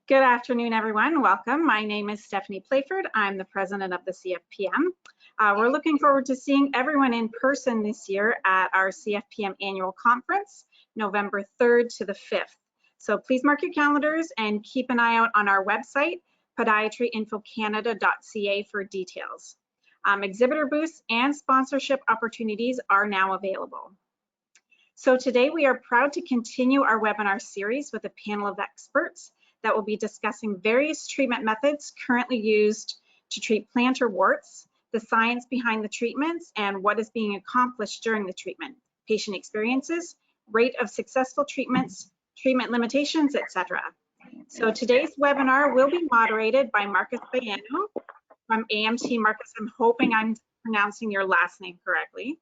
Good afternoon, everyone. Welcome. My name is Stephanie Playford. I'm the president of the CFPM. We're looking forward to seeing everyone in person this year at our CFPM annual conference, November 3rd to the 5th. So please mark your calendars and keep an eye out on our website, podiatryinfocanada.ca, for details. Exhibitor booths and sponsorship opportunities are now available. So today we are proud to continue our webinar series with a panel of experts that will be discussing various treatment methods currently used to treat plantar warts, the science behind the treatments, and what is being accomplished during the treatment, patient experiences, rate of successful treatments, treatment limitations, etc. So today's webinar will be moderated by Marcus Bayano from AMT. Marcus, I'm hoping I'm pronouncing your last name correctly.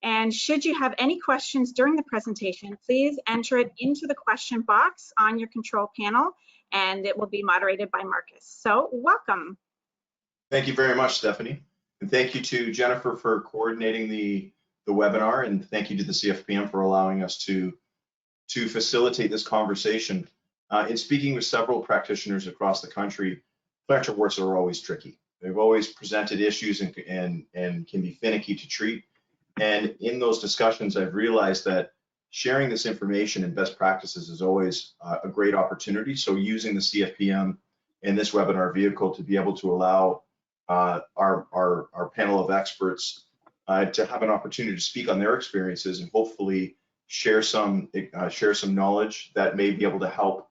And should you have any questions during the presentation, please enter it into the question box on your control panel, and it will be moderated by Marcus. So welcome. Thank you very much, Stephanie. And thank you to Jennifer for coordinating the webinar, and thank you to the CFPM for allowing us to facilitate this conversation. In speaking with several practitioners across the country, plantar warts are always tricky. They've always presented issues and can be finicky to treat. And in those discussions, I've realized that sharing this information and best practices is always a great opportunity. So using the CFPM in this webinar vehicle to be able to allow our panel of experts to have an opportunity to speak on their experiences and hopefully share some knowledge that may be able to help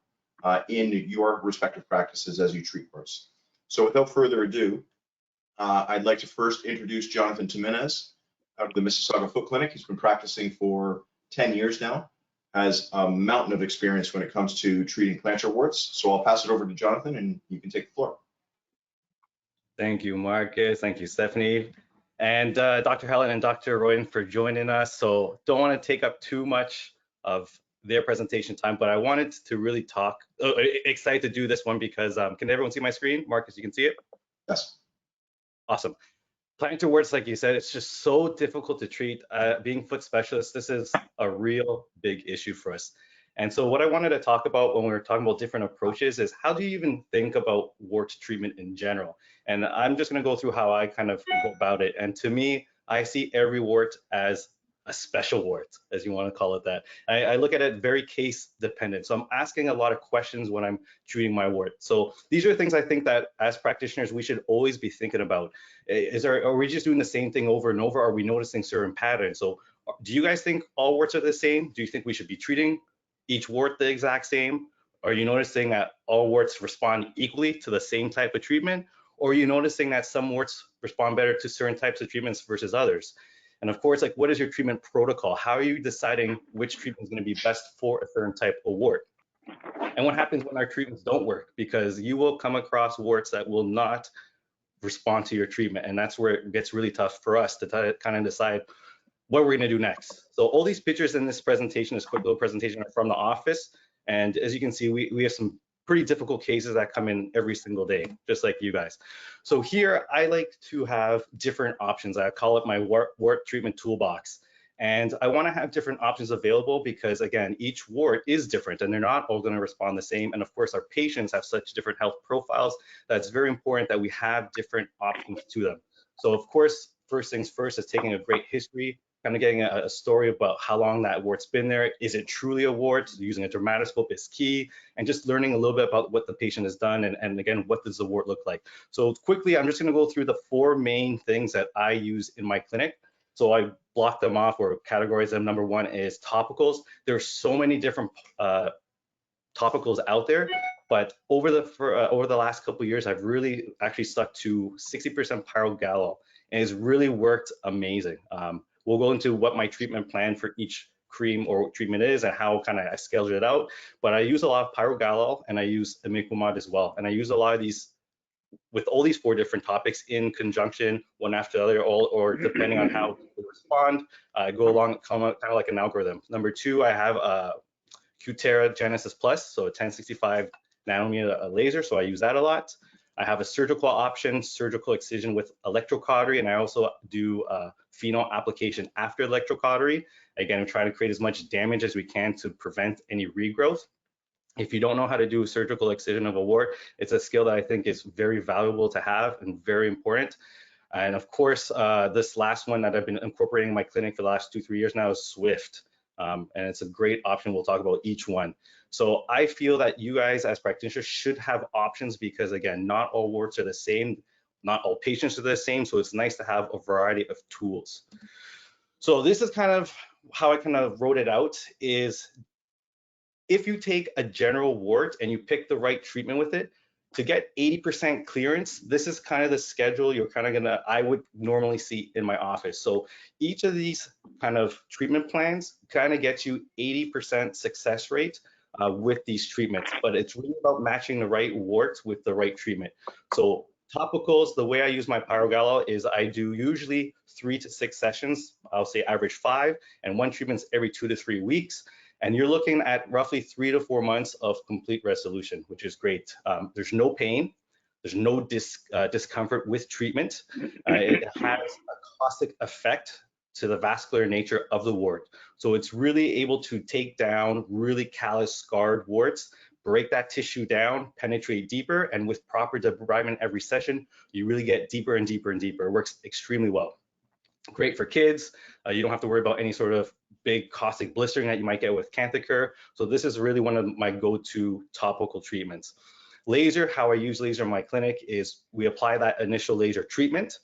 in your respective practices as you treat warts. So without further ado, I'd like to first introduce Jonathan Jimenez out of the Mississauga Foot Clinic. He's been practicing for 10 years now, has a mountain of experience when it comes to treating plantar warts. So I'll pass it over to Jonathan and you can take the floor. Thank you, Marcus. Thank you, Stephanie. And Dr. Helen and Dr. Royden for joining us. So don't want to take up too much of their presentation time, but I wanted to really talk, excited to do this one because can everyone see my screen? Marcus, you can see it? Yes. Awesome. Plantar warts, like you said, it's just so difficult to treat. Being foot specialists, this is a real big issue for us. And so what I wanted to talk about when we were talking about different approaches is how do you even think about wart treatment in general? And I'm just going to go through how I kind of go about it. And to me, I see every wart as a special wart, as you want to call it that. I look at it very case dependent. So I'm asking a lot of questions when I'm treating my wart. So these are things I think that as practitioners, we should always be thinking about. Are we just doing the same thing over and over? Are we noticing certain patterns? So do you guys think all warts are the same? Do you think we should be treating each wart the exact same? Are you noticing that all warts respond equally to the same type of treatment? Or are you noticing that some warts respond better to certain types of treatments versus others? And of course, like, what is your treatment protocol? How are you deciding which treatment is going to be best for a certain type of wart? And what happens when our treatments don't work? Because you will come across warts that will not respond to your treatment. And that's where it gets really tough for us to kind of decide what we're going to do next. So all these pictures in this presentation, this quick little presentation, are from the office. And as you can see, we have some pretty difficult cases that come in every single day, just like you guys. So here, I like to have different options. I call it my wart treatment toolbox. And I want to have different options available because, again, each wart is different and they're not all going to respond the same. And of course, our patients have such different health profiles that it's very important that we have different options to them. So of course, first things first is taking a great history, kind of getting a story about how long that wart's been there. Is it truly a wart? Using a dermatoscope is key, and just learning a little bit about what the patient has done, and again, what does the wart look like? So quickly, I'm just going to go through the 4 main things that I use in my clinic. So I block them off or categorize them. Number 1 is topicals. There's so many different topicals out there, but over the last couple of years, I've really actually stuck to 60% pyrogallol, and it's really worked amazing. We'll go into what my treatment plan for each cream or treatment is and how kind of I schedule it out. But I use a lot of pyrogallol and I use imiquimod as well. And I use a lot of these with all these 4 different topics in conjunction, one after the other, or depending on how people respond, go along kind of like an algorithm. Number 2, I have a Cutera Genesis Plus, so a 1065 nanometer laser. So I use that a lot. I have a surgical option, surgical excision with electrocautery, and I also do phenol application after electrocautery. Again, I'm trying to create as much damage as we can to prevent any regrowth. If you don't know how to do a surgical excision of a wart, it's a skill that I think is very valuable to have and very important. And of course, this last one that I've been incorporating in my clinic for the last 2-3 years now is Swift. And it's a great option. We'll talk about each one. So I feel that you guys as practitioners should have options because, again, not all warts are the same. Not all patients are the same. So it's nice to have a variety of tools. So this is kind of how I kind of wrote it out is if you take a general wart and you pick the right treatment with it, to get 80% clearance, this is kind of the schedule you're kind of gonna, I would normally see in my office. So each of these kind of treatment plans kind of gets you 80% success rate with these treatments, but it's really about matching the right warts with the right treatment. So topicals, the way I use my Pyrogallo is I do usually 3 to 6 sessions. I'll say average 5, and one treatment's every 2 to 3 weeks. And you're looking at roughly 3 to 4 months of complete resolution, which is great. There's no pain. There's no discomfort with treatment. It has a caustic effect to the vascular nature of the wart. So it's really able to take down really callous, scarred warts, break that tissue down, penetrate deeper, and with proper debridement every session, you really get deeper and deeper and deeper. It works extremely well. Great for kids. You don't have to worry about any sort of big caustic blistering that you might get with Canthicure. So this is really one of my go-to topical treatments. Laser, how I use laser in my clinic is we apply that initial laser treatment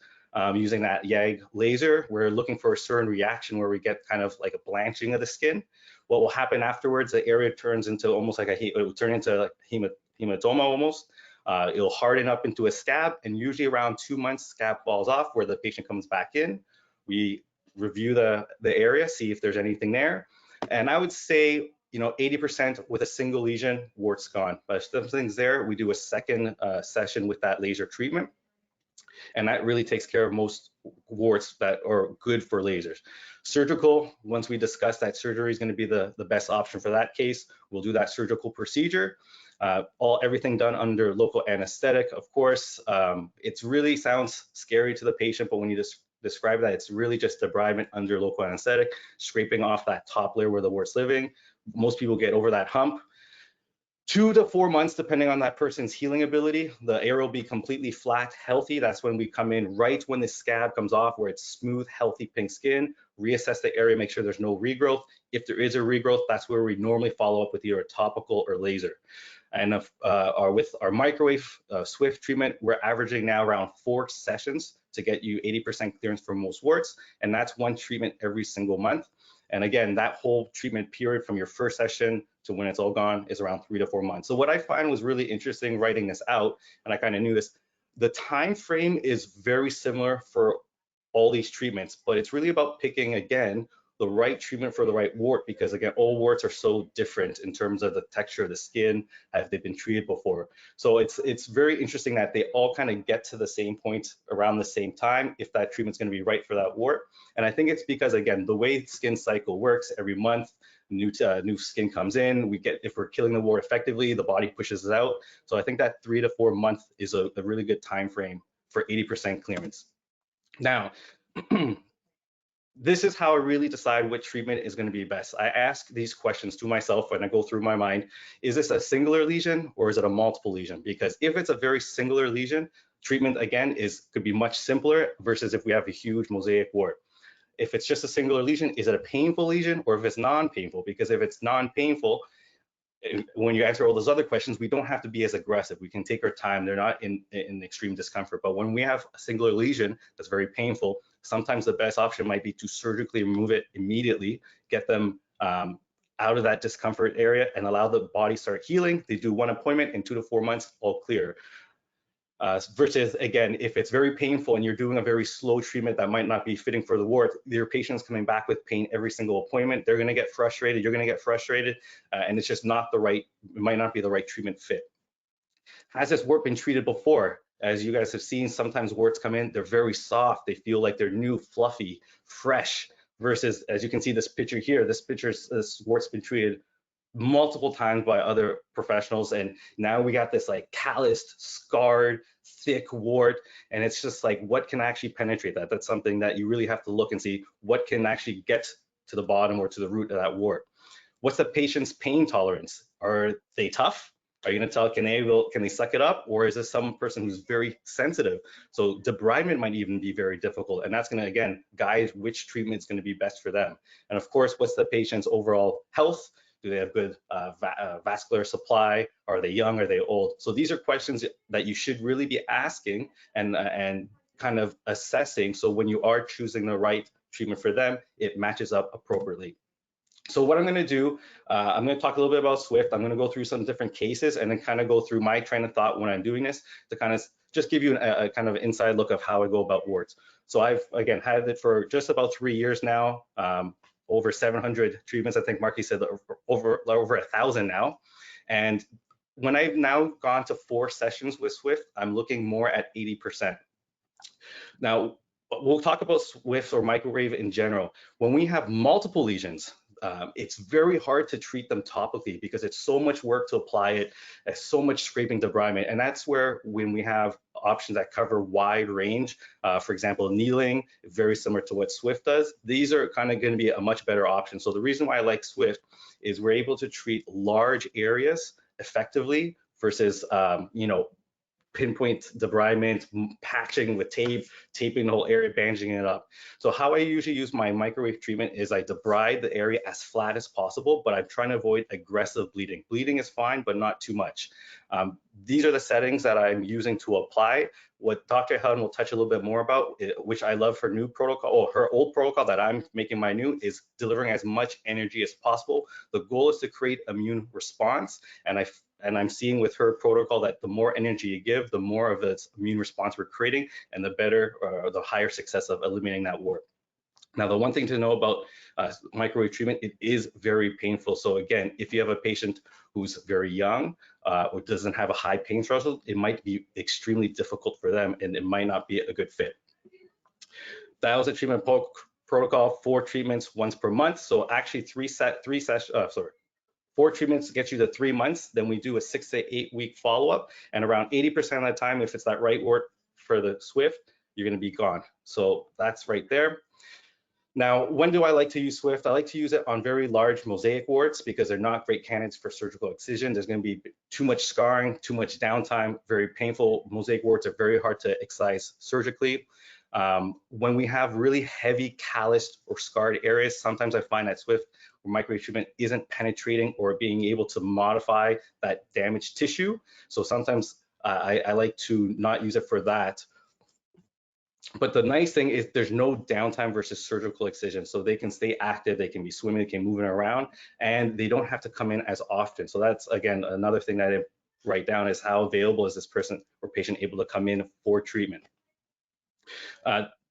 using that YAG laser. We're looking for a certain reaction where we get kind of like a blanching of the skin. What will happen afterwards, the area turns into almost like it will turn into like hematoma almost. It'll harden up into a scab, and usually around 2 months, scab falls off where the patient comes back in. We review the area, see if there's anything there. And I would say, 80% with a single lesion, wart's gone. But if something's there, we do a second session with that laser treatment. And that really takes care of most warts that are good for lasers. Surgical, once we discuss that surgery is going to be the best option for that case, we'll do that surgical procedure. Everything done under local anesthetic, of course. It really sounds scary to the patient, but when you just describe that, it's really just debridement under local anesthetic, scraping off that top layer where the wart's living. Most people get over that hump. 2 to 4 months, depending on that person's healing ability, the area will be completely flat, healthy. That's when we come in right when the scab comes off, where it's smooth, healthy pink skin, reassess the area, make sure there's no regrowth. If there is a regrowth, that's where we normally follow up with either a topical or laser. And with our microwave Swift treatment, we're averaging now around 4 sessions to get you 80% clearance for most warts. And that's one treatment every single month. And again, that whole treatment period from your first session to when it's all gone is around 3 to 4 months. So what I find was really interesting writing this out, and I kind of knew this, the time frame is very similar for all these treatments, but it's really about picking, again, the right treatment for the right wart, because again, all warts are so different in terms of the texture of the skin, if they've been treated before. So it's very interesting that they all kind of get to the same point around the same time if that treatment's going to be right for that wart. And I think it's because, again, the way skin cycle works, every month new skin comes in. If we're killing the wart effectively, the body pushes it out. So I think that 3 to 4 months is a really good time frame for 80% clearance. Now, this is how I really decide which treatment is going to be best. I ask these questions to myself when I go through my mind. Is this a singular lesion or is it a multiple lesion? Because if it's a very singular lesion, treatment again could be much simpler versus if we have a huge mosaic wart. If it's just a singular lesion, is it a painful lesion or if it's non-painful? Because if it's non-painful, when you answer all those other questions, we don't have to be as aggressive. We can take our time. They're not in extreme discomfort. But when we have a singular lesion that's very painful, sometimes the best option might be to surgically remove it immediately, get them out of that discomfort area and allow the body start healing. They do one appointment, in 2 to 4 months, all clear. Versus, again, if it's very painful and you're doing a very slow treatment that might not be fitting for the wart, your patient's coming back with pain every single appointment. They're going to get frustrated. You're going to get frustrated, and it's just not it might not be the right treatment fit. Has this wart been treated before? As you guys have seen, sometimes warts come in, they're very soft. They feel like they're new, fluffy, fresh, versus, as you can see this picture here, this wart's been treated multiple times by other professionals, and now we got this like calloused, scarred, thick wart, and it's just like, what can actually penetrate that? That's something that you really have to look and see what can actually get to the bottom or to the root of that wart. What's the patient's pain tolerance? Are they tough? Are you going to tell, can they suck it up? Or is this some person who's very sensitive? So debridement might even be very difficult. And that's going to, again, guide which treatment is going to be best for them. And of course, what's the patient's overall health? Do they have good vascular supply? Are they young? Are they old? So these are questions that you should really be asking and kind of assessing. So when you are choosing the right treatment for them, it matches up appropriately. So what I'm going to do, I'm going to talk a little bit about Swift. I'm going to go through some different cases and then kind of go through my train of thought when I'm doing this to kind of just give you a kind of inside look of how I go about warts. So I've, again, had it for just about 3 years now, over 700 treatments. I think Marky said over 1,000 now. And when I've now gone to 4 sessions with Swift, I'm looking more at 80%. Now, we'll talk about Swift or microwave in general. When we have multiple lesions, it's very hard to treat them topically because it's so much work to apply it, it's so much scraping debridement, and that's where when we have options that cover wide range, for example, needling, very similar to what Swift does, these are kind of going to be a much better option. So the reason why I like Swift is we're able to treat large areas effectively versus, you know, pinpoint debridement, patching with tape, taping the whole area, bandaging it up. So how I usually use my microwave treatment is I debride the area as flat as possible, but I'm trying to avoid aggressive bleeding. Bleeding is fine, but not too much. These are the settings that I'm using to apply. What Dr. Helen will touch a little bit more about, which I love her new protocol, or her old protocol that I'm making my new, is delivering as much energy as possible. The goal is to create immune response, and I'm seeing with her protocol that the more energy you give, the more of its immune response we're creating, and the better or the higher success of eliminating that wart. Now, the one thing to know about microwave treatment, it is very painful. So again, if you have a patient who's very young or doesn't have a high pain threshold, it might be extremely difficult for them and it might not be a good fit. That was a treatment protocol, 4 treatments once per month. So actually 4 treatments get you to 3 months. Then we do a 6 to 8 week follow-up. And around 80% of the time, if it's that right wart for the Swift, you're going to be gone. So that's right there. Now, when do I like to use Swift? I like to use it on very large mosaic warts because they're not great candidates for surgical excision. There's going to be too much scarring, too much downtime, very painful. Mosaic warts are very hard to excise surgically. When we have really heavy calloused or scarred areas, sometimes I find that Swift or microwave treatment isn't penetrating or being able to modify that damaged tissue. So sometimes I like to not use it for that. But the nice thing is there's no downtime versus surgical excision. So they can stay active, they can be swimming, they can move around, and they don't have to come in as often. So that's, again, another thing that I write down is how available is this person or patient able to come in for treatment.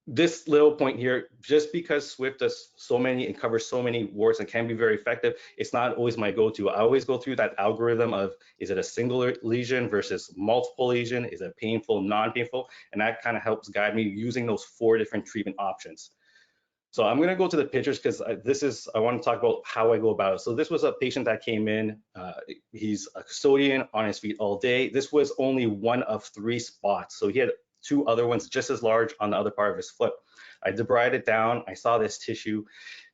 This little point here, just because Swift does so many and covers so many warts and can be very effective, it's not always my go-to. I always go through that algorithm of, is it a single lesion versus multiple lesion? Is it painful, non-painful? And that kind of helps guide me using those 4 different treatment options. So I'm going to go to the pictures because I want to talk about how I go about it. So this was a patient that came in. He's a custodian on his feet all day. This was only one of 3 spots. So he had 2 other ones just as large on the other part of his foot. I debrided it down. I saw this tissue.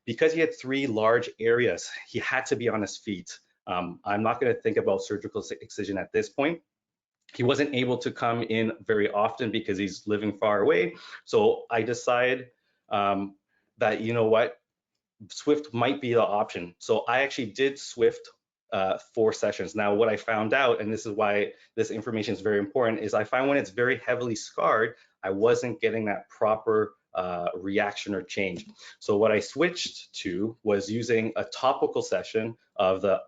Because he had 3 large areas, he had to be on his feet. I'm not going to think about surgical excision at this point. He wasn't able to come in very often because he's living far away. So I decided that, you know what, Swift might be the option. So I actually did Swift 4 sessions. Now, what I found out, and this is why this information is very important, is I find when it's very heavily scarred, I wasn't getting that proper reaction or change. So what I switched to was using a topical session of the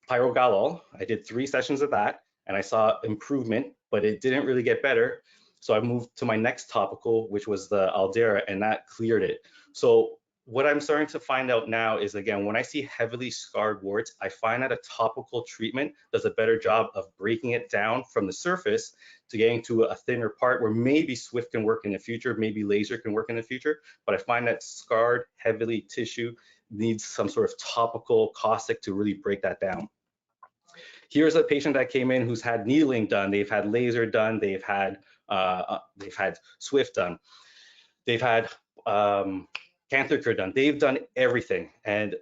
pyrogalol. I did 3 sessions of that, and I saw improvement, but it didn't really get better. So I moved to my next topical, which was the Aldera, and that cleared it. So what I'm starting to find out now is, again, when I see heavily scarred warts, I find that a topical treatment does a better job of breaking it down from the surface to getting to a thinner part where maybe Swift can work in the future, maybe laser can work in the future, but I find that scarred, heavily tissue needs some sort of topical caustic to really break that down. Here's a patient that came in who's had needling done, they've had laser done, they've had Swift done, they've had catheter done, they've done everything. And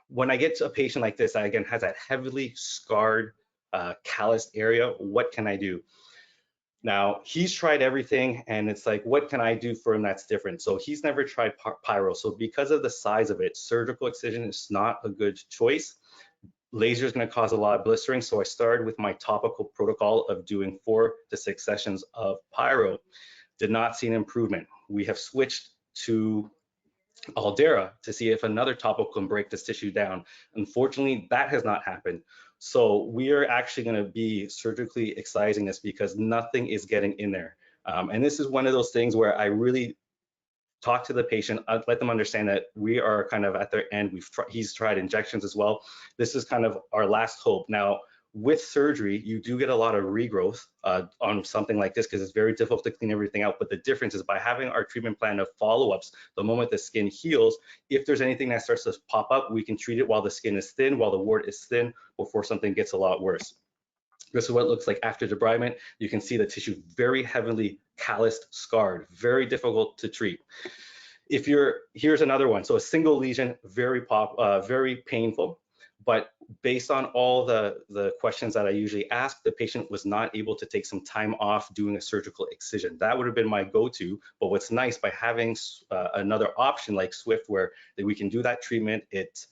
when I get to a patient like this that again has that heavily scarred, calloused area, what can I do? Now, he's tried everything, and it's like, what can I do for him that's different? So he's never tried pyro. So because of the size of it, surgical excision is not a good choice. Laser is going to cause a lot of blistering. So I started with my topical protocol of doing 4 to 6 sessions of pyro. Did not see an improvement. We have switched to Aldera to see if another topical can break this tissue down. Unfortunately, that has not happened. So we are actually going to be surgically excising this because nothing is getting in there. And this is one of those things where I really talk to the patient, let them understand that we are kind of at their end. He's tried injections as well. This is kind of our last hope. Now, with surgery, you do get a lot of regrowth on something like this because it's very difficult to clean everything out. But the difference is by having our treatment plan of follow-ups, the moment the skin heals, if there's anything that starts to pop up, we can treat it while the skin is thin, while the wart is thin, before something gets a lot worse. This is what it looks like after debridement. You can see the tissue very heavily calloused, scarred, very difficult to treat. Here's another one. So a single lesion, very painful. But based on all the questions that I usually ask, the patient was not able to take some time off doing a surgical excision. That would have been my go-to. But what's nice by having another option like Swift, where we can do that treatment, it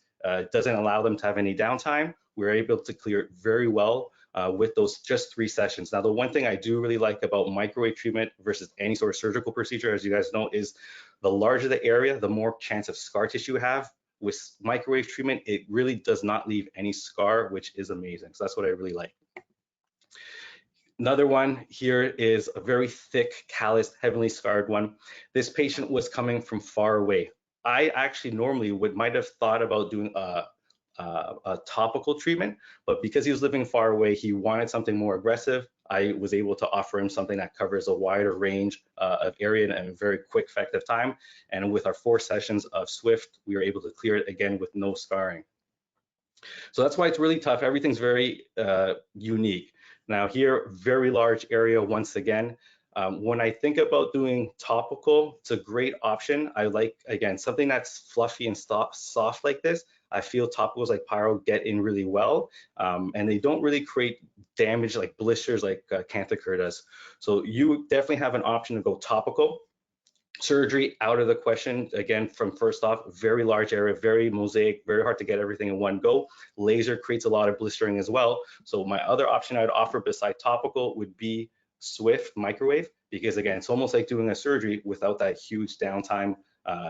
doesn't allow them to have any downtime. We're able to clear it very well with those just 3 sessions. Now, the one thing I do really like about microwave treatment versus any sort of surgical procedure, as you guys know, is the larger the area, the more chance of scar tissue you have. With microwave treatment, it really does not leave any scar, which is amazing. So that's what I really like. Another one here is a very thick, calloused, heavily scarred one. This patient was coming from far away. I actually normally might have thought about doing a topical treatment, but because he was living far away, he wanted something more aggressive. I was able to offer him something that covers a wider range of area in a very quick, effective time. And with our 4 sessions of Swift, we were able to clear it again with no scarring. So that's why it's really tough. Everything's very unique. Now here, very large area once again. When I think about doing topical, it's a great option. I like, again, something that's fluffy and soft like this. I feel topicals like pyro get in really well, and they don't really create damage like blisters like Canthocur does. So you definitely have an option to go topical. Surgery out of the question. Again, from first off, very large area, very mosaic, very hard to get everything in one go. Laser creates a lot of blistering as well. So my other option I'd offer beside topical would be Swift microwave, because again, it's almost like doing a surgery without that huge downtime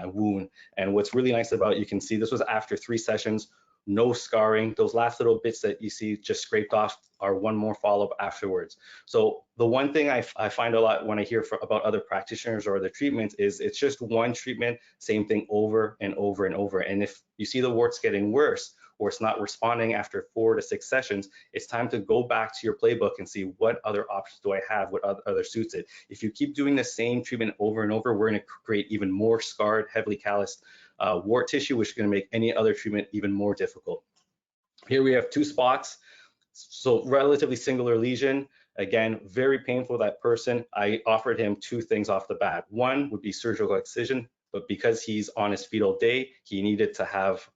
wound. And what's really nice about, you can see this was after 3 sessions, no scarring. Those last little bits that you see just scraped off are one more follow-up afterwards. So the one thing I find a lot when I hear about other practitioners or other treatments is it's just one treatment, same thing over and over and over. And if you see the warts getting worse, or it's not responding after 4 to 6 sessions, it's time to go back to your playbook and see what other options do I have, what other suits it. If you keep doing the same treatment over and over, we're going to create even more scarred, heavily calloused wart tissue, which is going to make any other treatment even more difficult. Here we have 2 spots, so relatively singular lesion. Again, very painful, that person. I offered him 2 things off the bat. One would be surgical excision, but because he's on his fetal day, he needed to have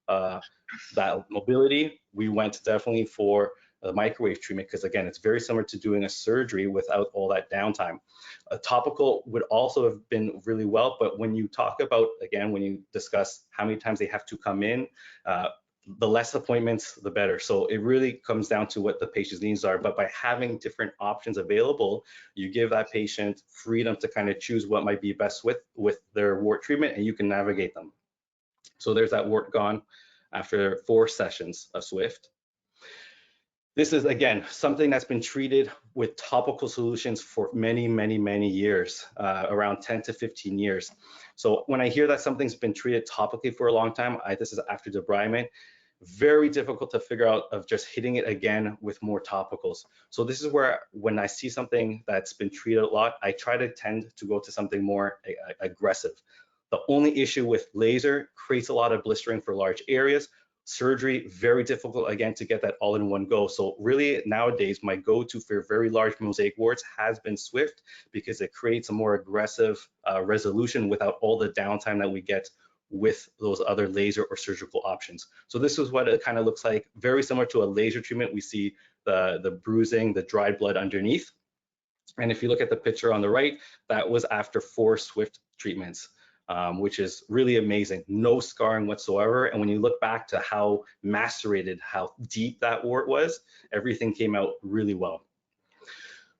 that mobility. We went definitely for the microwave treatment because, again, it's very similar to doing a surgery without all that downtime. A topical would also have been really well, but when you talk about, again, when you discuss how many times they have to come in, the less appointments, the better. So it really comes down to what the patient's needs are. But by having different options available, you give that patient freedom to kind of choose what might be best with their wart treatment, and you can navigate them. So there's that wart gone after 4 sessions of Swift. This is, again, something that's been treated with topical solutions for many, many, many years, around 10 to 15 years. So when I hear that something's been treated topically for a long time, this is after debridement, very difficult to figure out of just hitting it again with more topicals. So this is where, when I see something that's been treated a lot, I try to tend to go to something more aggressive. The only issue with laser, creates a lot of blistering for large areas. Surgery, very difficult, again, to get that all in one go. So really nowadays, my go-to for very large mosaic warts has been Swift, because it creates a more aggressive resolution without all the downtime that we get with those other laser or surgical options. So this is what it kind of looks like, very similar to a laser treatment. We see the bruising, the dried blood underneath. And if you look at the picture on the right, that was after 4 Swift treatments, which is really amazing. No scarring whatsoever. And when you look back to how macerated, how deep that wart was, everything came out really well.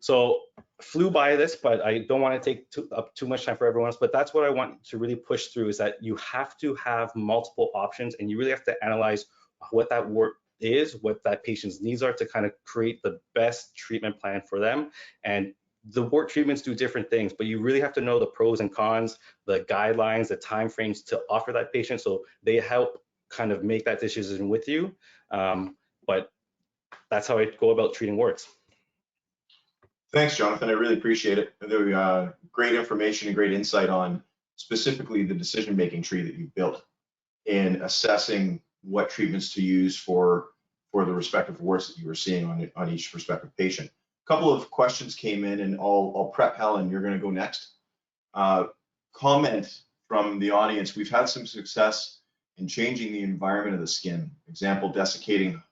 So flew by this, but I don't want to take up too much time for everyone else, but that's what I want to really push through, is that you have to have multiple options, and you really have to analyze what that wart is, what that patient's needs are, to kind of create the best treatment plan for them. And the wart treatments do different things, but you really have to know the pros and cons, the guidelines, the timeframes to offer that patient, so they help kind of make that decision with you. But that's how I go about treating warts. Thanks, Jonathan. I really appreciate it. Great information and great insight on specifically the decision-making tree that you've built in assessing what treatments to use for the respective warts that you were seeing on each respective patient. A couple of questions came in, and I'll prep Helen. You're going to go next. Comment from the audience: we've had some success in changing the environment of the skin. Example, desiccating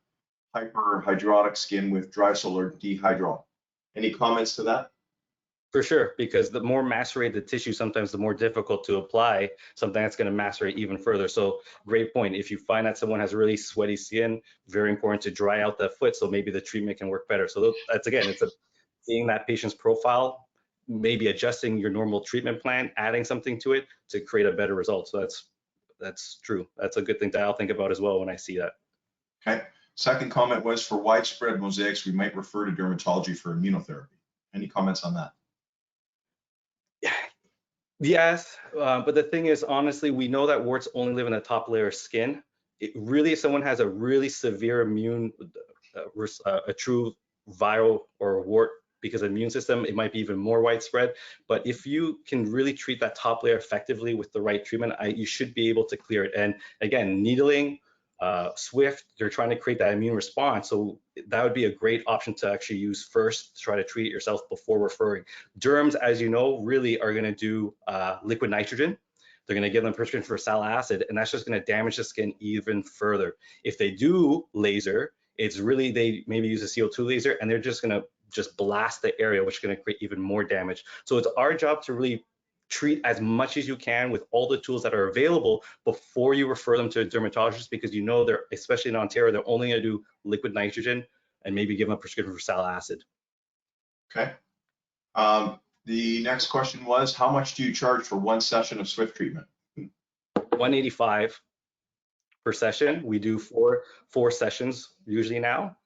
hyperhidrotic skin with dry solar dehydrol. Any comments to that? For sure, because the more macerated the tissue, sometimes the more difficult to apply something that's going to macerate even further. So great point. If you find that someone has really sweaty skin, very important to dry out the foot so maybe the treatment can work better. So that's, again, it's seeing that patient's profile, maybe adjusting your normal treatment plan, adding something to it to create a better result. So that's true. That's a good thing I'll think about as well when I see that. Okay. Second comment was, for widespread mosaics, we might refer to dermatology for immunotherapy. Any comments on that? Yes, but the thing is, honestly, we know that warts only live in the top layer of skin. It really, if someone has a really severe immune, a true viral or wart because of the immune system, it might be even more widespread. But if you can really treat that top layer effectively with the right treatment, you should be able to clear it. And again, needling, Swift, they're trying to create that immune response. So that would be a great option to actually use first to try to treat it yourself before referring. Derms, as you know, really are going to do liquid nitrogen. They're going to give them prescription for salicylic acid, and that's just going to damage the skin even further. If they do laser, it's really, they maybe use a CO2 laser, and they're just going to blast the area, which is going to create even more damage. So it's our job to really treat as much as you can with all the tools that are available before you refer them to a dermatologist, because you know they're, especially in Ontario, they're only going to do liquid nitrogen and maybe give them a prescription for salicylic acid. Okay. The next question was, how much do you charge for one session of Swift treatment? $185 per session. We do four sessions usually now.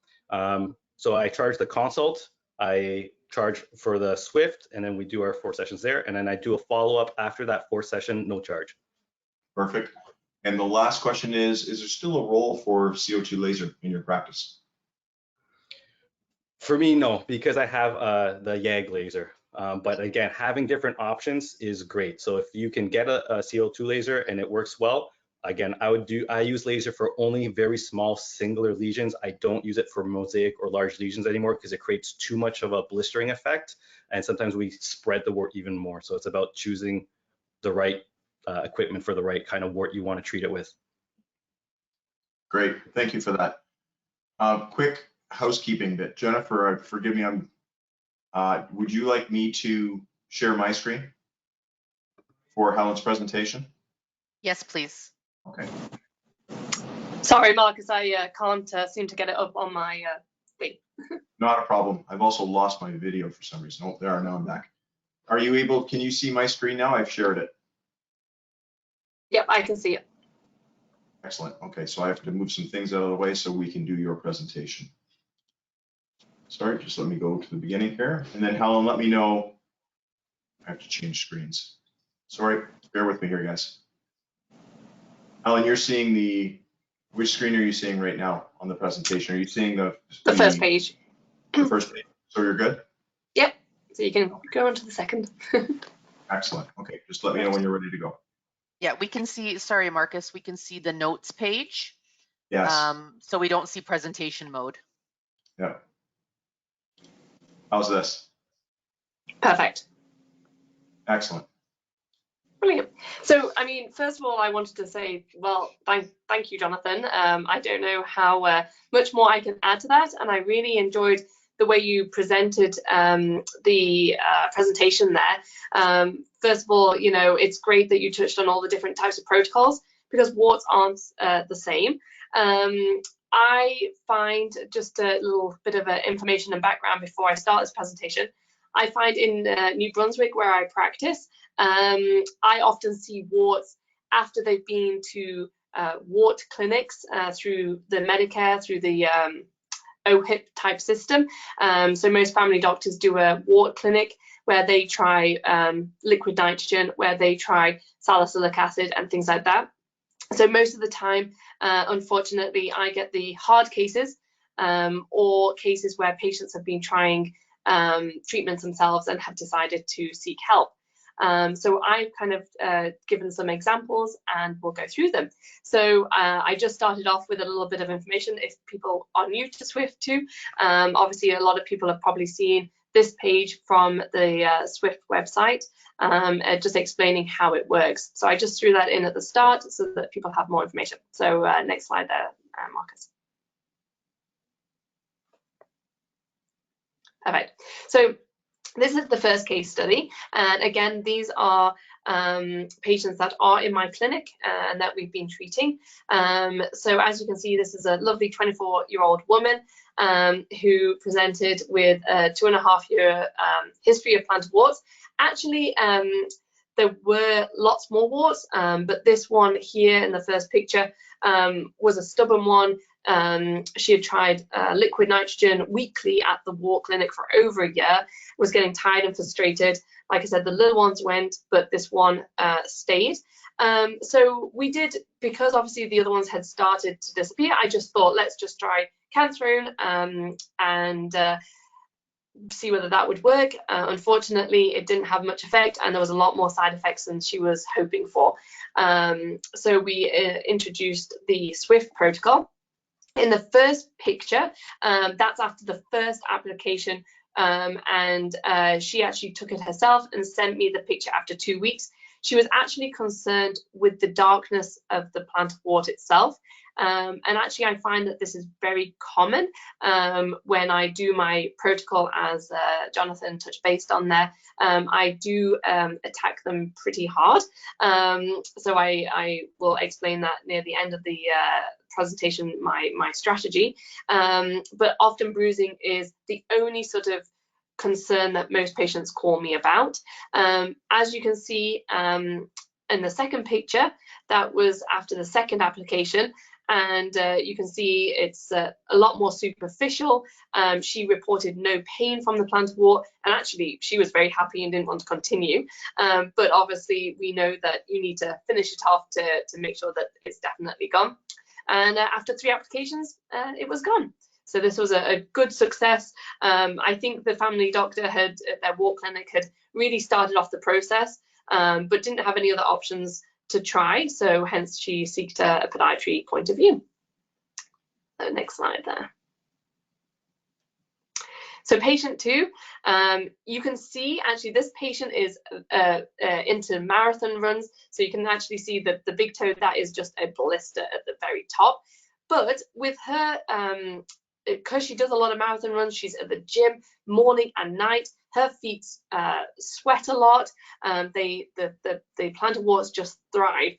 So I charge the consult, I charge for the Swift, and then we do our 4 sessions there, and then I do a follow-up after that 4th session, no charge. Perfect. And the last question is there still a role for CO2 laser in your practice? For me, no, because I have the YAG laser. But again, having different options is great. So if you can get a CO2 laser and it works well, again, I use laser for only very small singular lesions. I don't use it for mosaic or large lesions anymore because it creates too much of a blistering effect. And sometimes we spread the wart even more. So it's about choosing the right equipment for the right kind of wart you want to treat it with. Great, thank you for that. Quick housekeeping bit. Jennifer, forgive me, would you like me to share my screen for Helen's presentation? Yes, please. Okay. Sorry, Marcus, I can't seem to get it up on my thing. Not a problem. I've also lost my video for some reason. Oh, there, now I'm back. Are you able, can you see my screen now? I've shared it. Yep, I can see it. Excellent. Okay, so I have to move some things out of the way so we can do your presentation. Sorry, just let me go to the beginning here. And then Helen, let me know. I have to change screens. Sorry, bear with me here, guys. Helen, you're seeing which screen are you seeing right now on the presentation? Are you seeing the first page? The first page. So you're good? Yep. So you can go on to the second. Excellent. Okay, just let me know when you're ready to go. Yeah, we can see, sorry, Marcus, we can see the notes page. Yes. So we don't see presentation mode. Yeah. How's this? Perfect. Excellent. Brilliant. So, I mean, first of all, I wanted to say, well, thank you, Jonathan. I don't know how much more I can add to that, and I really enjoyed the way you presented the presentation there. First of all, you know, it's great that you touched on all the different types of protocols, because warts aren't the same. I find, just a little bit of information and background before I start this presentation, I find in New Brunswick, where I practice, I often see warts after they've been to wart clinics through the Medicare, through the OHIP type system. So most family doctors do a wart clinic where they try liquid nitrogen, where they try salicylic acid and things like that. So most of the time, unfortunately, I get the hard cases or cases where patients have been trying treatments themselves and have decided to seek help. So I've kind of given some examples and we'll go through them. So I just started off with a little bit of information if people are new to Swift too. Obviously, a lot of people have probably seen this page from the Swift website, just explaining how it works. So I just threw that in at the start so that people have more information. So next slide there, Marcus. All right, so this is the first case study, and again, these are patients that are in my clinic and that we've been treating. So as you can see, this is a lovely 24-year-old woman who presented with a 2.5-year history of plantar warts. Actually, there were lots more warts, but this one here in the first picture was a stubborn one. She had tried liquid nitrogen weekly at the wart clinic for over a year, was getting tired and frustrated. Like I said, the little ones went, but this one stayed. So we did, because obviously the other ones had started to disappear, I just thought, let's just try cantharidin and see whether that would work. Unfortunately, it didn't have much effect, and there was a lot more side effects than she was hoping for. So we introduced the Swift protocol. In the first picture, that's after the first application, and she actually took it herself and sent me the picture after 2 weeks. She was actually concerned with the darkness of the plantar wart itself. And actually, I find that this is very common when I do my protocol, as Jonathan touched base on there. I do attack them pretty hard. So I will explain that near the end of the presentation, my strategy. But often bruising is the only sort of concern that most patients call me about. As you can see in the second picture, that was after the second application. And you can see it's a lot more superficial. She reported no pain from the plantar wart, and actually she was very happy and didn't want to continue. But obviously we know that you need to finish it off to make sure that it's definitely gone. And after 3 applications, it was gone. So this was a good success. I think the family doctor at their wart clinic had really started off the process, but didn't have any other options to try, so hence she sought a podiatry point of view. So next slide there. So patient 2, you can see actually this patient is into marathon runs, so you can actually see that the big toe, that is just a blister at the very top. But with her, because she does a lot of marathon runs, she's at the gym morning and night, her feet sweat a lot. The plantar warts just thrive.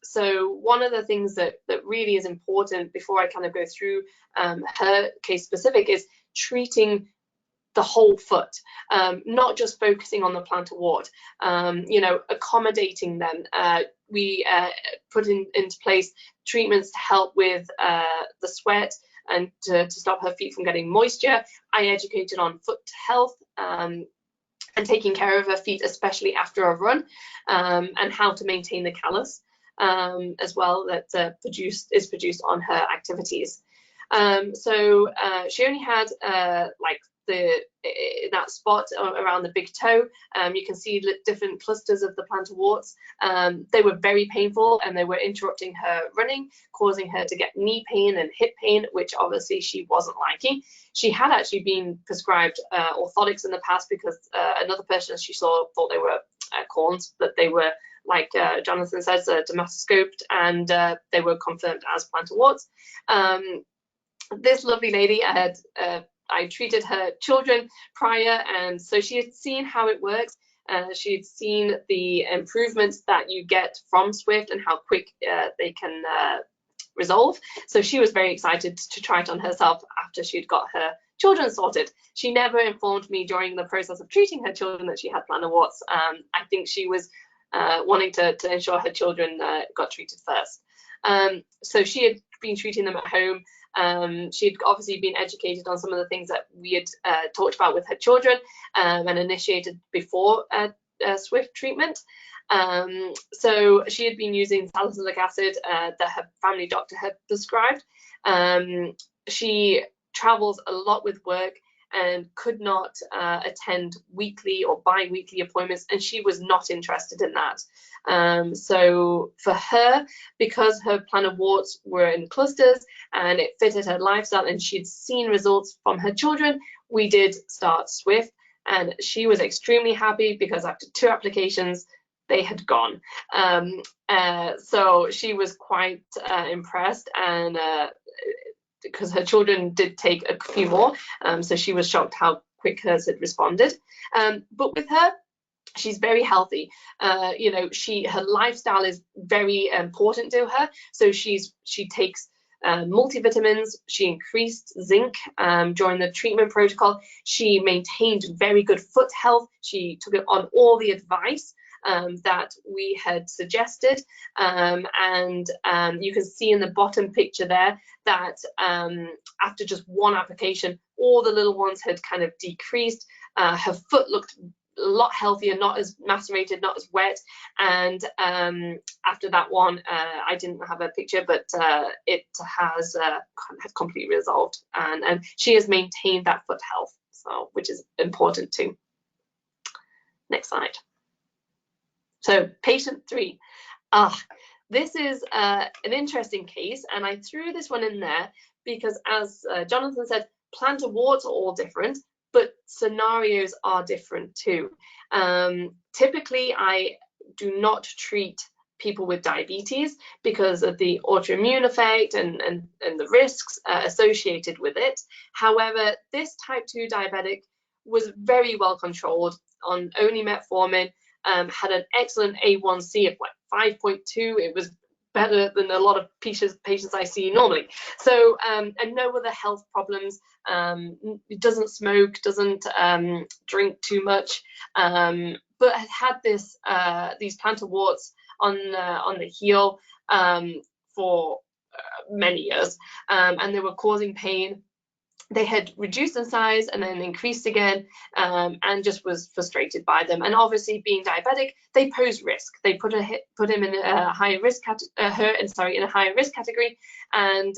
So one of the things that really is important before I kind of go through her case specific is treating the whole foot, not just focusing on the plantar wart, you know, accommodating them. We put into place treatments to help with the sweat and to stop her feet from getting moisture. I educated on foot health and taking care of her feet, especially after a run, and how to maintain the callus as well that is produced on her activities. So she only had like that spot around the big toe. You can see different clusters of the plantar warts. They were very painful, and they were interrupting her running, causing her to get knee pain and hip pain, which obviously she wasn't liking. She had actually been prescribed orthotics in the past because another person she saw thought they were corns, but they were, like Jonathan says, dermatoscoped, and they were confirmed as plantar warts. This lovely lady, I treated her children prior, and so she had seen how it works. She had seen the improvements that you get from Swift and how quick they can resolve. So she was very excited to try it on herself after she'd got her children sorted. She never informed me during the process of treating her children that she had plantar warts. I think she was wanting to ensure her children got treated first. So she had been treating them at home. She'd obviously been educated on some of the things that we had talked about with her children and initiated before Swift treatment. So she had been using salicylic acid that her family doctor had prescribed. She travels a lot with work and could not attend weekly or bi-weekly appointments, and she was not interested in that. So for her, because her plantar warts were in clusters and it fitted her lifestyle and she'd seen results from her children, we did start Swift, and she was extremely happy because after 2 applications, they had gone. So she was quite impressed, and because her children did take a few more, so she was shocked how quick hers had responded. But with her, she's very healthy. You know, her lifestyle is very important to her. So she takes multivitamins. She increased zinc during the treatment protocol. She maintained very good foot health. She took it on all the advice that we had suggested, and you can see in the bottom picture there that after just 1 application, all the little ones had kind of decreased. Her foot looked a lot healthier, not as macerated, not as wet, and after that one, I didn't have a picture, but it has completely resolved, and she has maintained that foot health, so which is important too. Next slide. So patient 3. This is an interesting case, and I threw this one in there because, as Jonathan said, plantar warts are all different, but scenarios are different too. Typically, I do not treat people with diabetes because of the autoimmune effect and the risks associated with it. However, this type 2 diabetic was very well controlled on only metformin, had an excellent A1C of like 5.2. It was better than a lot of patients I see normally. So, and no other health problems. It doesn't smoke, doesn't drink too much, but had these plantar warts on the heel for many years, and they were causing pain. They had reduced in size and then increased again, and just was frustrated by them. And obviously, being diabetic, they pose risk. They put him in a higher risk in a higher risk category, and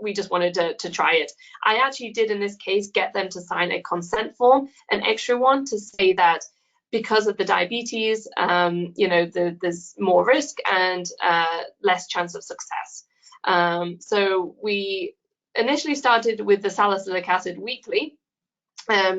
we just wanted to try it. I actually did in this case get them to sign a consent form, an extra one, to say that because of the diabetes, you know, there's more risk and less chance of success. So we initially started with the salicylic acid weekly,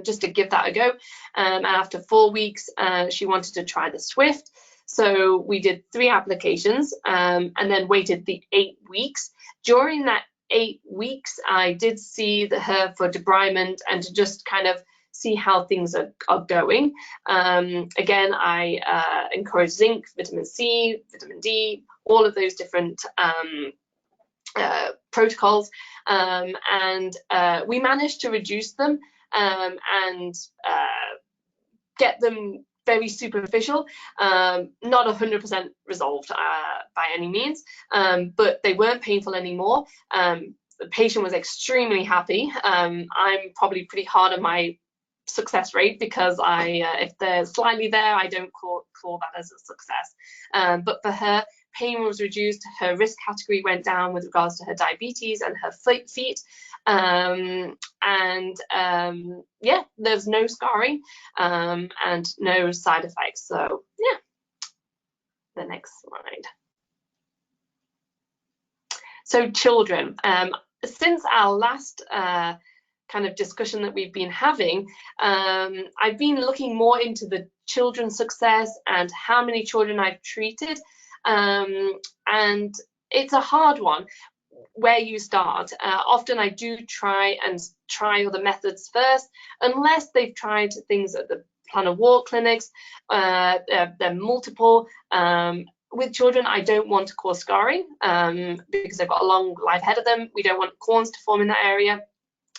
just to give that a go. And after 4 weeks, she wanted to try the Swift. So we did 3 applications and then waited the 8 weeks. During that 8 weeks, I did see her for debridement and to just kind of see how things are going. Again, I encourage zinc, vitamin C, vitamin D, all of those different protocols, and we managed to reduce them and get them very superficial, not 100% resolved by any means, but they weren't painful anymore. The patient was extremely happy. I'm probably pretty hard on my success rate because if they're slightly there, I don't call that as a success. But for her, pain was reduced, her risk category went down with regards to her diabetes and her feet. yeah, there's no scarring and no side effects. So yeah, the next slide. So children, since our last kind of discussion that we've been having, I've been looking more into the children's success and how many children I've treated, and it's a hard one where you start. Often I do try other methods first, unless they've tried things at the Plantar Wart clinics. They're multiple. With children, I don't want to cause scarring because they've got a long life ahead of them. We don't want corns to form in that area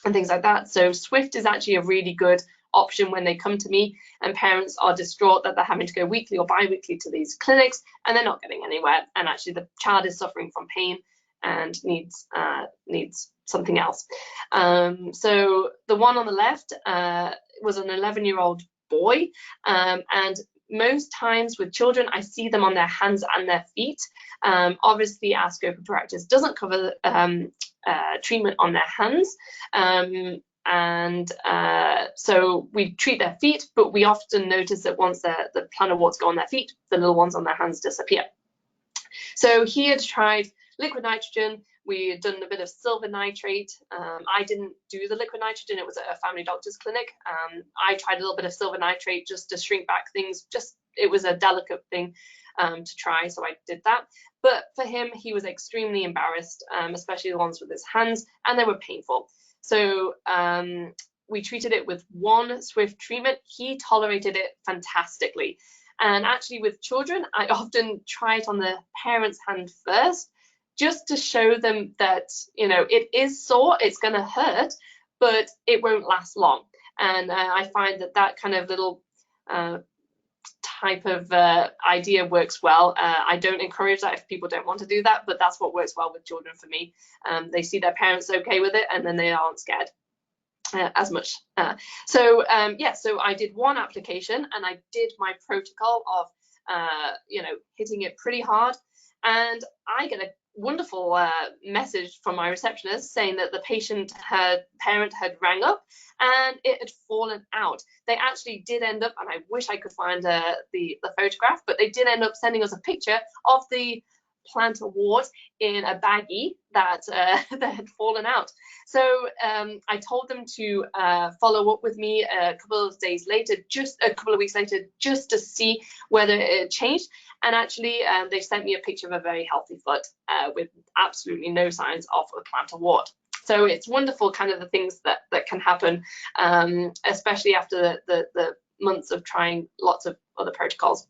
and things like that. So Swift is actually a really good option when they come to me and parents are distraught that they're having to go weekly or bi-weekly to these clinics and they're not getting anywhere, and actually the child is suffering from pain and needs something else. So the one on the left was an 11-year-old boy, and most times with children I see them on their hands and their feet. Obviously our scope of practice doesn't cover treatment on their hands, so we treat their feet, but we often notice that once the plantar warts go on their feet, the little ones on their hands disappear. So he had tried liquid nitrogen. We had done a bit of silver nitrate. I didn't do the liquid nitrogen, it was at a family doctor's clinic. I tried a little bit of silver nitrate just to shrink back things. It was a delicate thing to try, so I did that. But for him, he was extremely embarrassed, especially the ones with his hands, and they were painful. So we treated it with one Swift treatment. He tolerated it fantastically. And actually with children, I often try it on the parent's hand first, just to show them that, you know, it is sore, it's going to hurt, but it won't last long. And I find that kind of little type of idea works well. I don't encourage that if people don't want to do that, but that's what works well with children for me. They see their parents okay with it, and then they aren't scared as much. So I did one application, and I did my protocol of hitting it pretty hard, and I get a wonderful message from my receptionist saying that the parent had rang up and it had fallen out. They actually did end up, and I wish I could find the photograph, but they did end up sending us a picture of the plantar wart in a baggie that had fallen out. So I told them to follow up with me a couple of weeks later, just to see whether it changed. And actually, they sent me a picture of a very healthy foot with absolutely no signs of a plantar wart. So it's wonderful, kind of the things that can happen, especially after the months of trying lots of other protocols.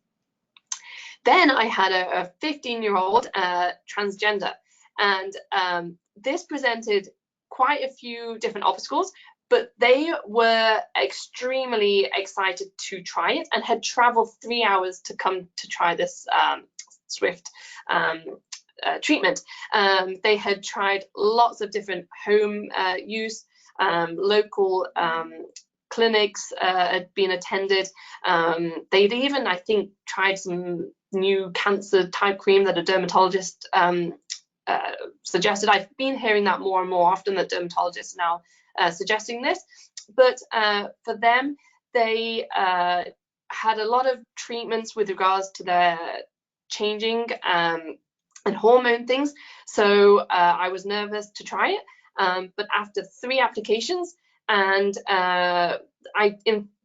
Then I had a 15-year-old transgender, and this presented quite a few different obstacles, but they were extremely excited to try it and had traveled 3 hours to come to try this Swift treatment. They had tried lots of different home use, local clinics had been attended. They'd even, I think, tried some new cancer type cream that a dermatologist suggested. I've been hearing that more and more often, that dermatologists now suggesting this. But for them, they had a lot of treatments with regards to their changing and hormone things. So I was nervous to try it. But after 3 applications, and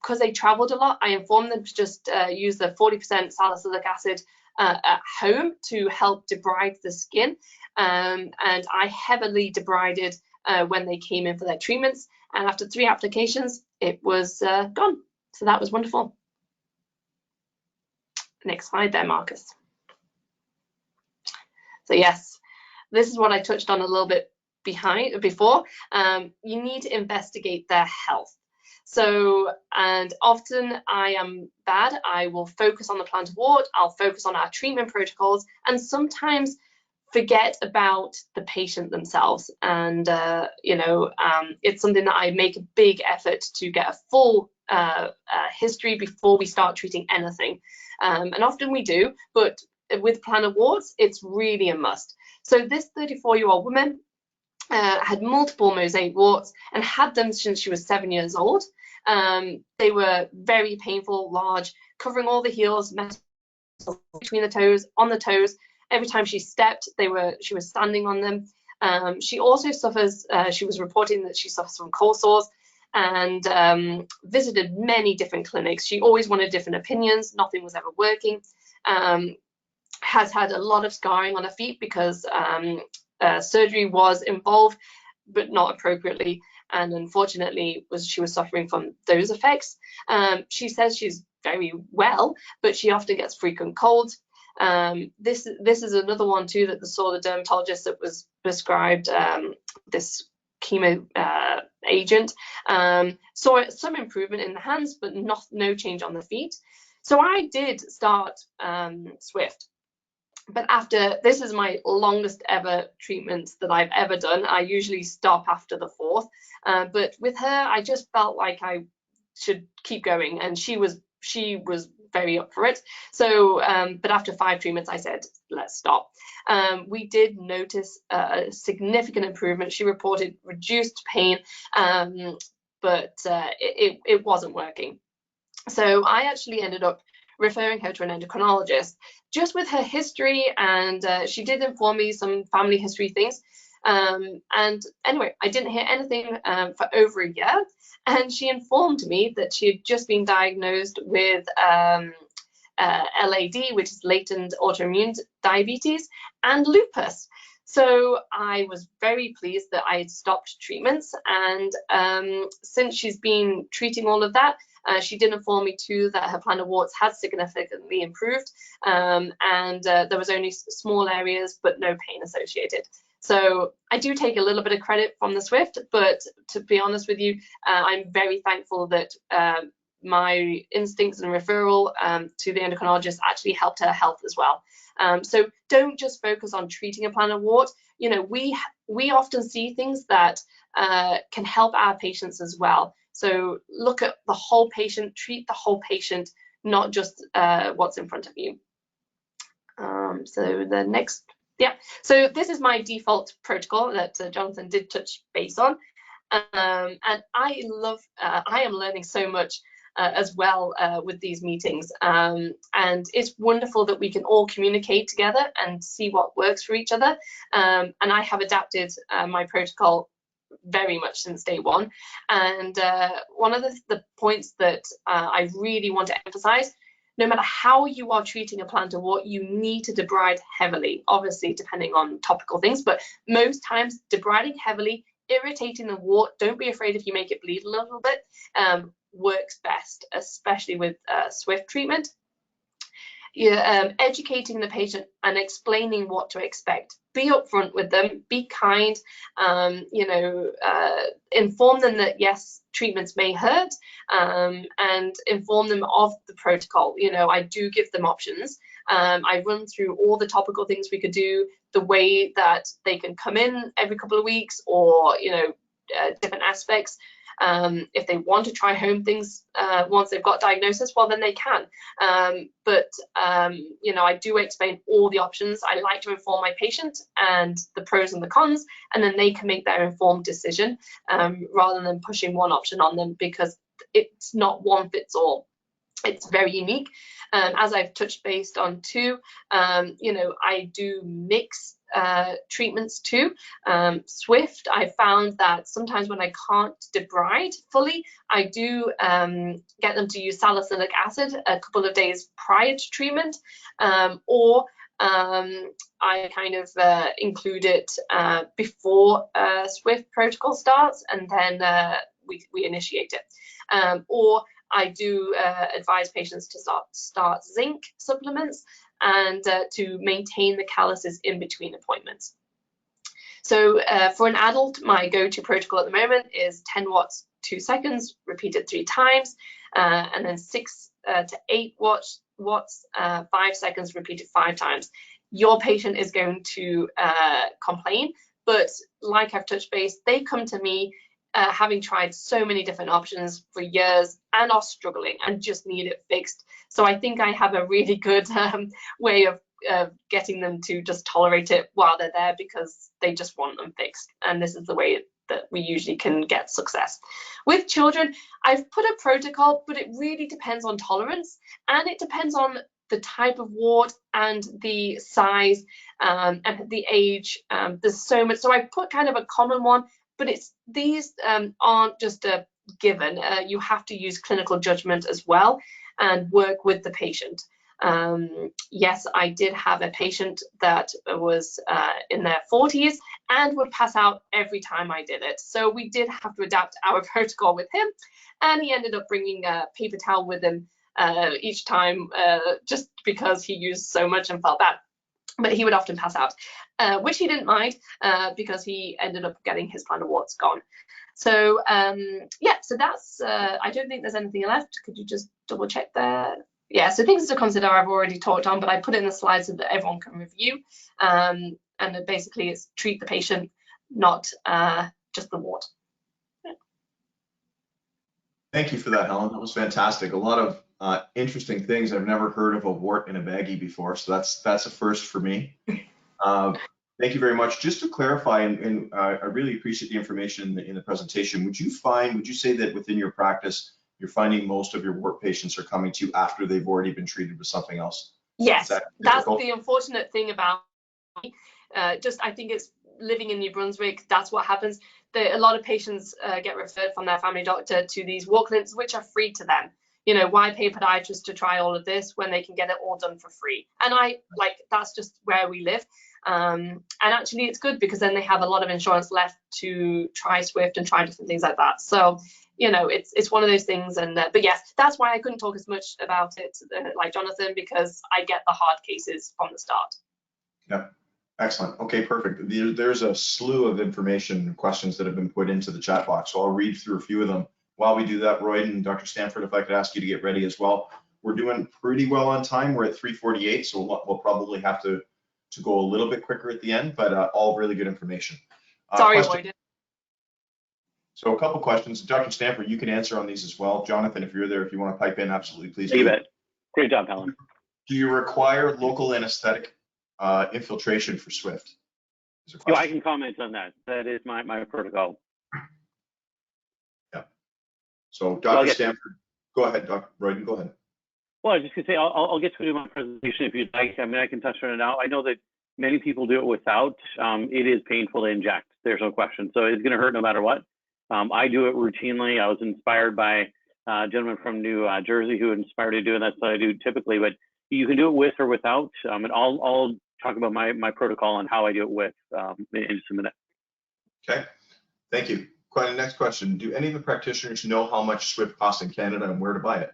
because they traveled a lot, I informed them to just use the 40% salicylic acid at home to help debride the skin. And I heavily debrided when they came in for their treatments. And after 3 applications, it was gone. So that was wonderful. Next slide there, Marcus. So yes, this is what I touched on a little bit before. You need to investigate their health. So, and often I am bad. I will focus on the plantar wart, I'll focus on our treatment protocols, and sometimes forget about the patient themselves. And it's something that I make a big effort to get a full history before we start treating anything. And often we do, but with plantar warts, it's really a must. So this 34-year-old woman, had multiple mosaic warts and had them since she was 7 years old. They were very painful, large, covering all the heels, between the toes, on the toes. Every time she stepped, she was standing on them. She also suffers, she was reporting that she suffers from cold sores, and visited many different clinics. She always wanted different opinions. Nothing was ever working. Has had a lot of scarring on her feet because surgery was involved, but not appropriately. And unfortunately, she was suffering from those effects. She says she's very well, but she often gets frequent colds. This is another one too that saw the dermatologist that was prescribed this chemo agent. Saw some improvement in the hands, but no change on the feet. So I did start Swift. But this is my longest ever treatment that I've ever done. I usually stop after the 4th. But with her, I just felt like I should keep going, and she was very up for it. So, but after 5 treatments, I said, let's stop. We did notice a significant improvement. She reported reduced pain, but it wasn't working. So I actually ended up referring her to an endocrinologist, just with her history, and she did inform me some family history things. And anyway, I didn't hear anything for over a year, and she informed me that she had just been diagnosed with LAD, which is latent autoimmune diabetes, and lupus. So I was very pleased that I had stopped treatments, and since she's been treating all of that, she did inform me too that her plantar warts had significantly improved, and there was only small areas but no pain associated. So I do take a little bit of credit from the Swift, but to be honest with you, I'm very thankful that my instincts and referral to the endocrinologist actually helped her health as well. So don't just focus on treating a plantar wart. You know, we often see things that can help our patients as well. So look at the whole patient, treat the whole patient, not just what's in front of you. So the next, so this is my default protocol that Jonathan did touch base on. And I am learning so much as well with these meetings. And it's wonderful that we can all communicate together and see what works for each other. And I have adapted my protocol very much since day one. And one of the points that I really want to emphasize, no matter how you are treating a plantar wart, you need to debride heavily, obviously depending on topical things, but most times debriding heavily, irritating the wart, don't be afraid if you make it bleed a little bit, works best, especially with Swift treatment. You're educating the patient and explaining what to expect. Be upfront with them, be kind, inform them that yes, treatments may hurt, and inform them of the protocol. You know, I do give them options. I run through all the topical things we could do, the way that they can come in every couple of weeks, or, different aspects. If they want to try home things once they've got diagnosis, well, then they can. But I do explain all the options. I like to inform my patient and the pros and the cons, and then they can make their informed decision rather than pushing one option on them, because it's not one fits all. It's very unique. As I've touched base on too, I do mix treatments too. Swift, I found that sometimes when I can't debride fully, I do get them to use salicylic acid a couple of days prior to treatment, or I kind of include it before Swift protocol starts, and then we initiate it. Or I do advise patients to start zinc supplements and to maintain the calluses in between appointments. So for an adult, my go-to protocol at the moment is 10 watts, 2 seconds, repeated 3 times, and then 6 to 8 watts, 5 seconds, repeated 5 times. Your patient is going to complain, but like I've touched base, they come to me having tried so many different options for years and are struggling and just need it fixed. So I think I have a really good way of getting them to just tolerate it while they're there because they just want them fixed. And this is the way that we usually can get success. With children, I've put a protocol, but it really depends on tolerance, and it depends on the type of wart and the size and the age. There's so much. So I put kind of a common one, but these aren't just a given. You have to use clinical judgment as well and work with the patient. Yes, I did have a patient that was in their 40s and would pass out every time I did it. So we did have to adapt our protocol with him, and he ended up bringing a paper towel with him each time just because he used so much and felt bad. But he would often pass out, which he didn't mind because he ended up getting his plantar warts gone. So yeah, so that's, I don't think there's anything left. Could you just double check there? Yeah, so things to consider I've already talked on, but I put it in the slides so that everyone can review. And basically it's treat the patient, not just the wart. Thank you for that, Helen. That was fantastic. A lot of interesting things. I've never heard of a wart in a baggie before, so that's a first for me. Thank you very much. Just to clarify, and I really appreciate the information in the presentation. Would you say that within your practice, you're finding most of your wart patients are coming to you after they've already been treated with something else? Yes, that's the unfortunate thing about just, I think it's living in New Brunswick, that's what happens. A lot of patients get referred from their family doctor to these wart clinics, which are free to them. You know, why pay podiatrists to try all of this when they can get it all done for free? And that's just where we live. And actually it's good because then they have a lot of insurance left to try Swift and try different things like that. So, you know, it's one of those things. And but yes, that's why I couldn't talk as much about it like Jonathan, because I get the hard cases from the start. Yep. Excellent. Okay, perfect. There's a slew of information and questions that have been put into the chat box, so I'll read through a few of them. While we do that, Royden and Dr. Stanford, if I could ask you to get ready as well. We're doing pretty well on time. We're at 3:48, so we'll probably have to go a little bit quicker at the end, but all really good information. Sorry, Royden. So a couple questions. Dr. Stanford, you can answer on these as well. Jonathan, if you're there, if you want to pipe in, absolutely, please do. You bet. Great job, Helen. Do you require local anesthetic infiltration for Swift? I can comment on that. That is my protocol. Yeah. So Dr. Stanford, go ahead, Dr. Royden, go ahead. Well, I was just going to say, I'll get to my presentation if you'd like. I mean, I can touch on it now. I know that many people do it without. It is painful to inject. There's no question. So it's going to hurt no matter what. I do it routinely. I was inspired by a gentleman from New Jersey who inspired me to do it. That's what I do typically. But you can do it with or without. And I'll talk about my protocol and how I do it with in just a minute. Okay. Thank you. Next question. Do any of the practitioners know how much Swift costs in Canada and where to buy it?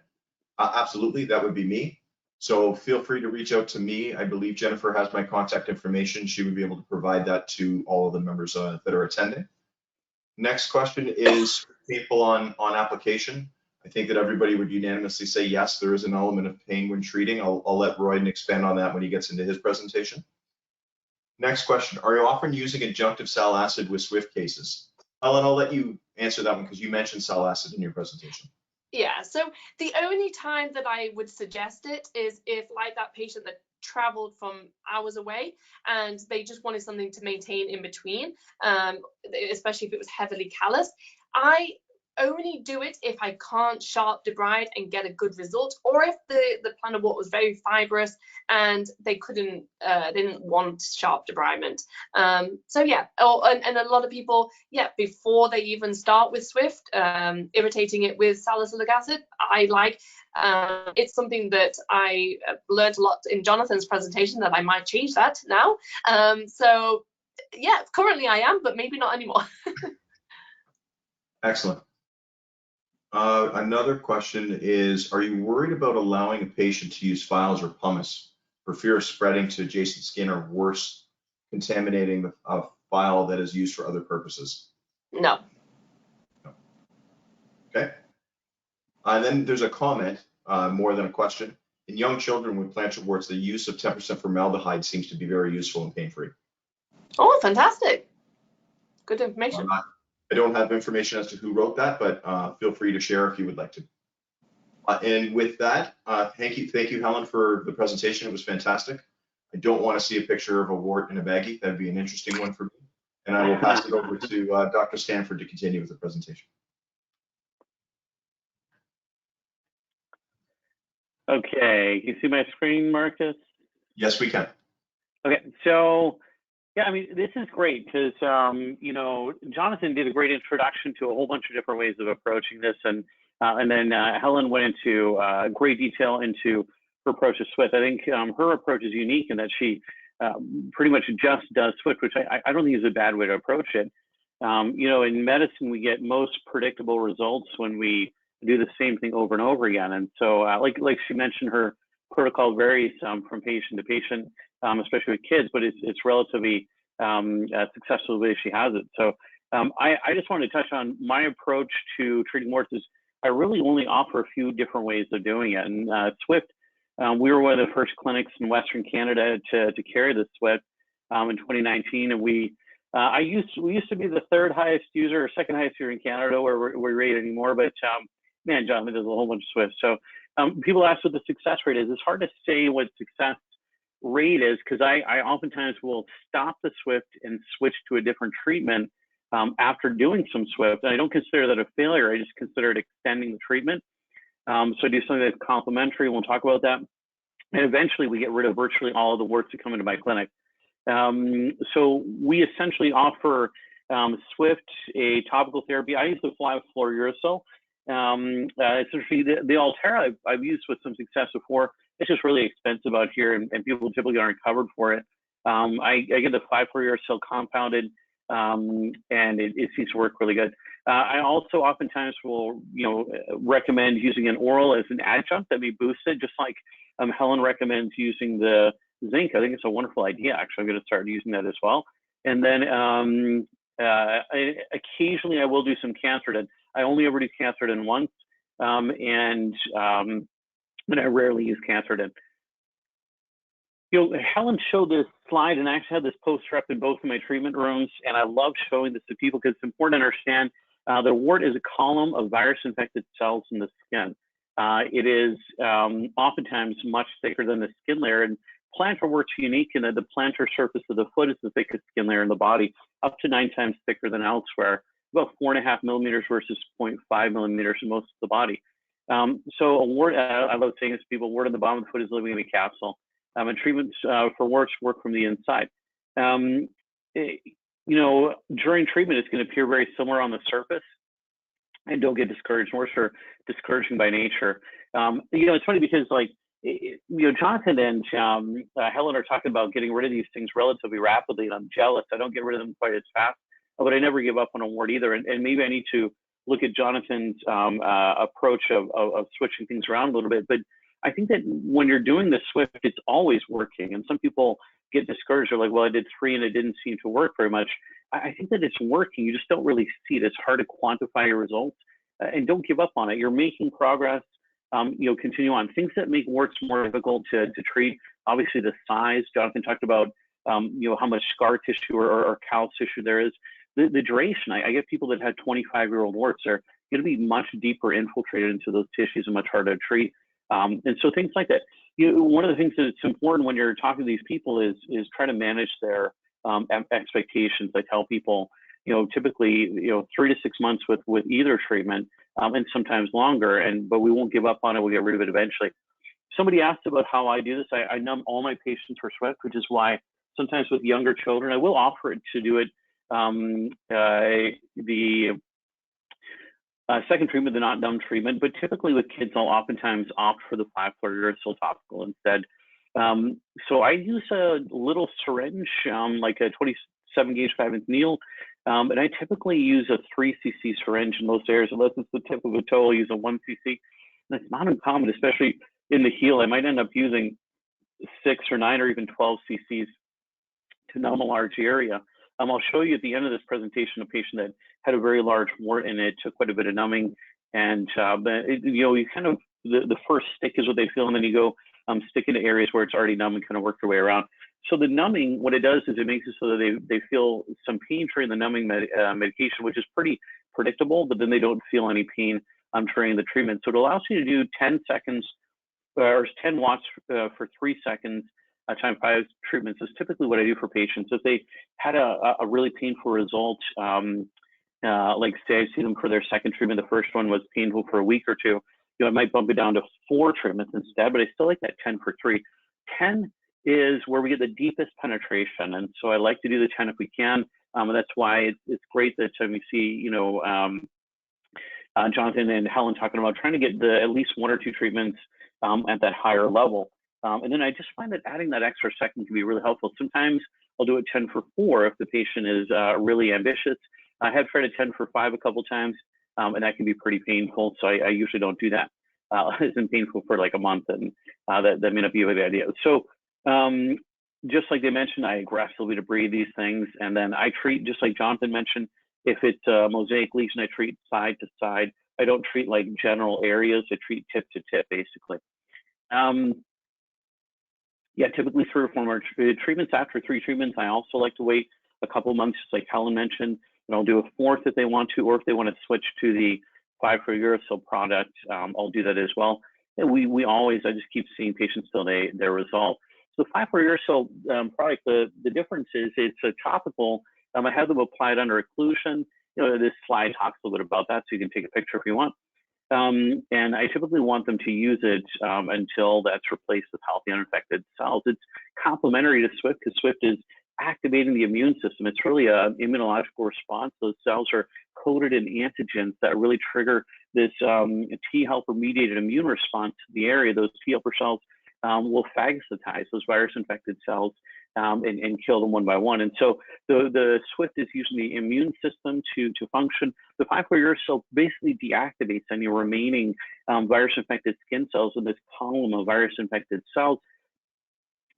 Absolutely, that would be me. So feel free to reach out to me. I believe Jennifer has my contact information. She would be able to provide that to all of the members that are attending. Next question is people on application. I think that everybody would unanimously say yes, there is an element of pain when treating. I'll let Royden expand on that when he gets into his presentation. Next question, are you often using adjunctive sal acid with Swift cases? Helen, I'll let you answer that one because you mentioned sal acid in your presentation. Yeah, so the only time that I would suggest it is if, like that patient that traveled from hours away and they just wanted something to maintain in between, especially if it was heavily calloused. I only do it if I can't sharp debride and get a good result, or if the plantar wart was very fibrous and they didn't want sharp debridement. So yeah, and a lot of people, yeah, before they even start with Swift, irritating it with salicylic acid, I like. It's something that I learned a lot in Jonathan's presentation that I might change that now. So yeah, currently I am, but maybe not anymore. Excellent. Another question is, are you worried about allowing a patient to use files or pumice for fear of spreading to adjacent skin, or worse, contaminating a file that is used for other purposes? No. Okay. Then there's a comment, more than a question. In young children with plantar warts, the use of 10% formaldehyde seems to be very useful and pain-free. Oh, fantastic. Good information. I don't have information as to who wrote that, but feel free to share if you would like to. And with that, thank you, Helen, for the presentation. It was fantastic. I don't want to see a picture of a wart in a baggie. That'd be an interesting one for me. And I will pass it over to Dr. Stanford to continue with the presentation. Okay, can you see my screen, Marcus? Yes, we can. Okay, so yeah, I mean, this is great because, you know, Jonathan did a great introduction to a whole bunch of different ways of approaching this. And then Helen went into great detail into her approach to SWIFT. I think her approach is unique in that she pretty much just does SWIFT, which I don't think is a bad way to approach it. You know, in medicine, we get most predictable results when we do the same thing over and over again. And so like she mentioned, her protocol varies from patient to patient, especially with kids, but it's relatively successful the way she has it. So I just wanted to touch on my approach to treating warts is I really only offer a few different ways of doing it. And SWIFT, we were one of the first clinics in Western Canada to carry the SWIFT in 2019. And we used to be the third highest user or second highest user in Canada where we're rated anymore, but man, Jonathan does a whole bunch of SWIFT. So people ask what the success rate is. It's hard to say what success rate is because I oftentimes will stop the SWIFT and switch to a different treatment after doing some SWIFT. And I don't consider that a failure. I just consider it extending the treatment. So I do something that's complementary. We'll talk about that. And eventually we get rid of virtually all of the warts that come into my clinic. So we essentially offer SWIFT, a topical therapy. I use the fluorouracil. Essentially the Altera I've used with some success before. It's just really expensive out here and people typically aren't covered for it. I get the 5-fluorouracil compounded and it seems to work really good. I also oftentimes will, you know, recommend using an oral as an adjunct that may boost it, just like Helen recommends using the zinc. I think it's a wonderful idea. Actually, I'm going to start using that as well. And then occasionally I will do some Cantharidin. I only ever do Cantharidin once, and I rarely use Cantharidin. You know, Helen showed this slide, and I actually had this poster up in both of my treatment rooms, and I love showing this to people because it's important to understand that a wart is a column of virus-infected cells in the skin. It is oftentimes much thicker than the skin layer, and plantar warts are unique in that the plantar surface of the foot is the thickest skin layer in the body, up to 9 times thicker than elsewhere, about 4.5 millimeters versus 0.5 millimeters in most of the body. So a wart, I love saying this to people, a wart on the bottom of the foot is living in a capsule. And treatments for warts work from the inside. You know, during treatment, it's going to appear very similar on the surface. And don't get discouraged. Warts are discouraging by nature. You know, it's funny because, like, you know, Jonathan and Helen are talking about getting rid of these things relatively rapidly, and I'm jealous. I don't get rid of them quite as fast, but I never give up on a wart either. And maybe I need to look at Jonathan's approach of switching things around a little bit. But I think that when you're doing the SWIFT, it's always working. And some people get discouraged. They're like, well, I did 3 and it didn't seem to work very much. I think that it's working. You just don't really see it. It's hard to quantify your results, and don't give up on it. You're making progress. You know, continue on. Things that make warts more difficult to treat, obviously the size. Jonathan talked about, you know, how much scar tissue or callus tissue there is. The duration. I get people that had 25-year-old warts are going to be much deeper infiltrated into those tissues and much harder to treat. And so things like that. You know, one of the things that's important when you're talking to these people is try to manage their expectations. I tell people, you know, typically, you know, 3 to 6 months with either treatment, and sometimes longer. But we won't give up on it. We'll get rid of it eventually. Somebody asked about how I do this. I numb all my patients for SWIFT, which is why sometimes with younger children, I will offer it to do it. The second treatment, the not numb treatment, but typically with kids, I'll oftentimes opt for the 5-fluorouracil topical instead. So I use a little syringe, like a 27 gauge 5-inch needle, and I typically use a 3 cc syringe in most areas, unless it's the tip of a toe, I'll use a 1 cc. And it's not uncommon, especially in the heel. I might end up using 6 or 9 or even 12 cc's to numb a large area. I'll show you at the end of this presentation a patient that had a very large wart in it, took quite a bit of numbing, and you know, you kind of the first stick is what they feel, and then you go stick into areas where it's already numb and kind of work your way around. So the numbing, what it does is it makes it so that they feel some pain during the numbing medication, which is pretty predictable, but then they don't feel any pain during the treatment. So it allows you to do 10 seconds or 10 watts for 3 seconds time 5 treatments is typically what I do for patients. If they had a really painful result, like say I see them for their second treatment, the first one was painful for a week or two, I might bump it down to 4 treatments instead, but I still like that 10 for 3. 10 is where we get the deepest penetration, and so I like to do the 10 if we can. And that's why it's great that we see, Jonathan and Helen talking about trying to get at least 1 or 2 treatments at that higher level. And then I just find that adding that extra second can be really helpful. Sometimes I'll do it 10 for 4 if the patient is really ambitious. I have tried a 10 for 5 a couple times, and that can be pretty painful. So I usually don't do that. It's been painful for like a month, and that may not be a good idea. So just like they mentioned, I aggressively debride these things, and then I treat, just like Jonathan mentioned, if it's a mosaic lesion, I treat side to side. I don't treat like general areas. I treat tip to tip, basically. Yeah, typically 3 or 4 more treatments. After 3 treatments, I also like to wait a couple of months, just like Helen mentioned, and I'll do a 4th if they want to, or if they want to switch to the 5-fluorouracil product, I'll do that as well. And we always, I just keep seeing patients till their result. So the 5-fluorouracil product, the difference is it's a topical. I have them applied under occlusion. This slide talks a little bit about that, so you can take a picture if you want. And I typically want them to use it until that's replaced with healthy uninfected cells. It's complementary to SWIFT because SWIFT is activating the immune system. It's really an immunological response. Those cells are coated in antigens that really trigger this T helper mediated immune response to the area. Those T helper cells will phagocytize those virus infected cells and kill them one by one. And so the SWIFT is using the immune system to function. The 5-fluorouracil basically deactivates any remaining virus infected skin cells in this column of virus infected cells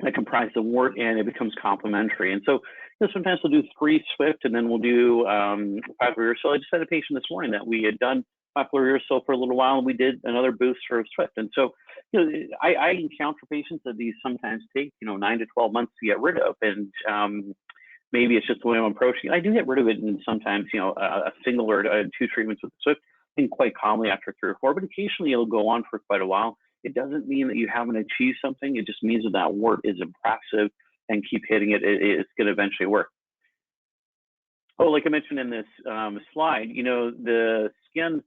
that comprise the wart, and it becomes complementary. And so sometimes we'll do 3 SWIFT, and then we'll do 5-fluorouracil. I just had a patient this morning that we had done 5-fluorouracil for a little while, and we did another boost for SWIFT. And so I encounter patients that these sometimes take 9 to 12 months to get rid of, and maybe it's just the way I'm approaching it. I do get rid of it in sometimes a single or 2 treatments with SWIFT, and quite calmly after 3 or 4, but occasionally it'll go on for quite a while. It doesn't mean that you haven't achieved something. It just means that wart is impressive, and keep hitting it. It's going to eventually work. Oh, like I mentioned in this slide, the skin,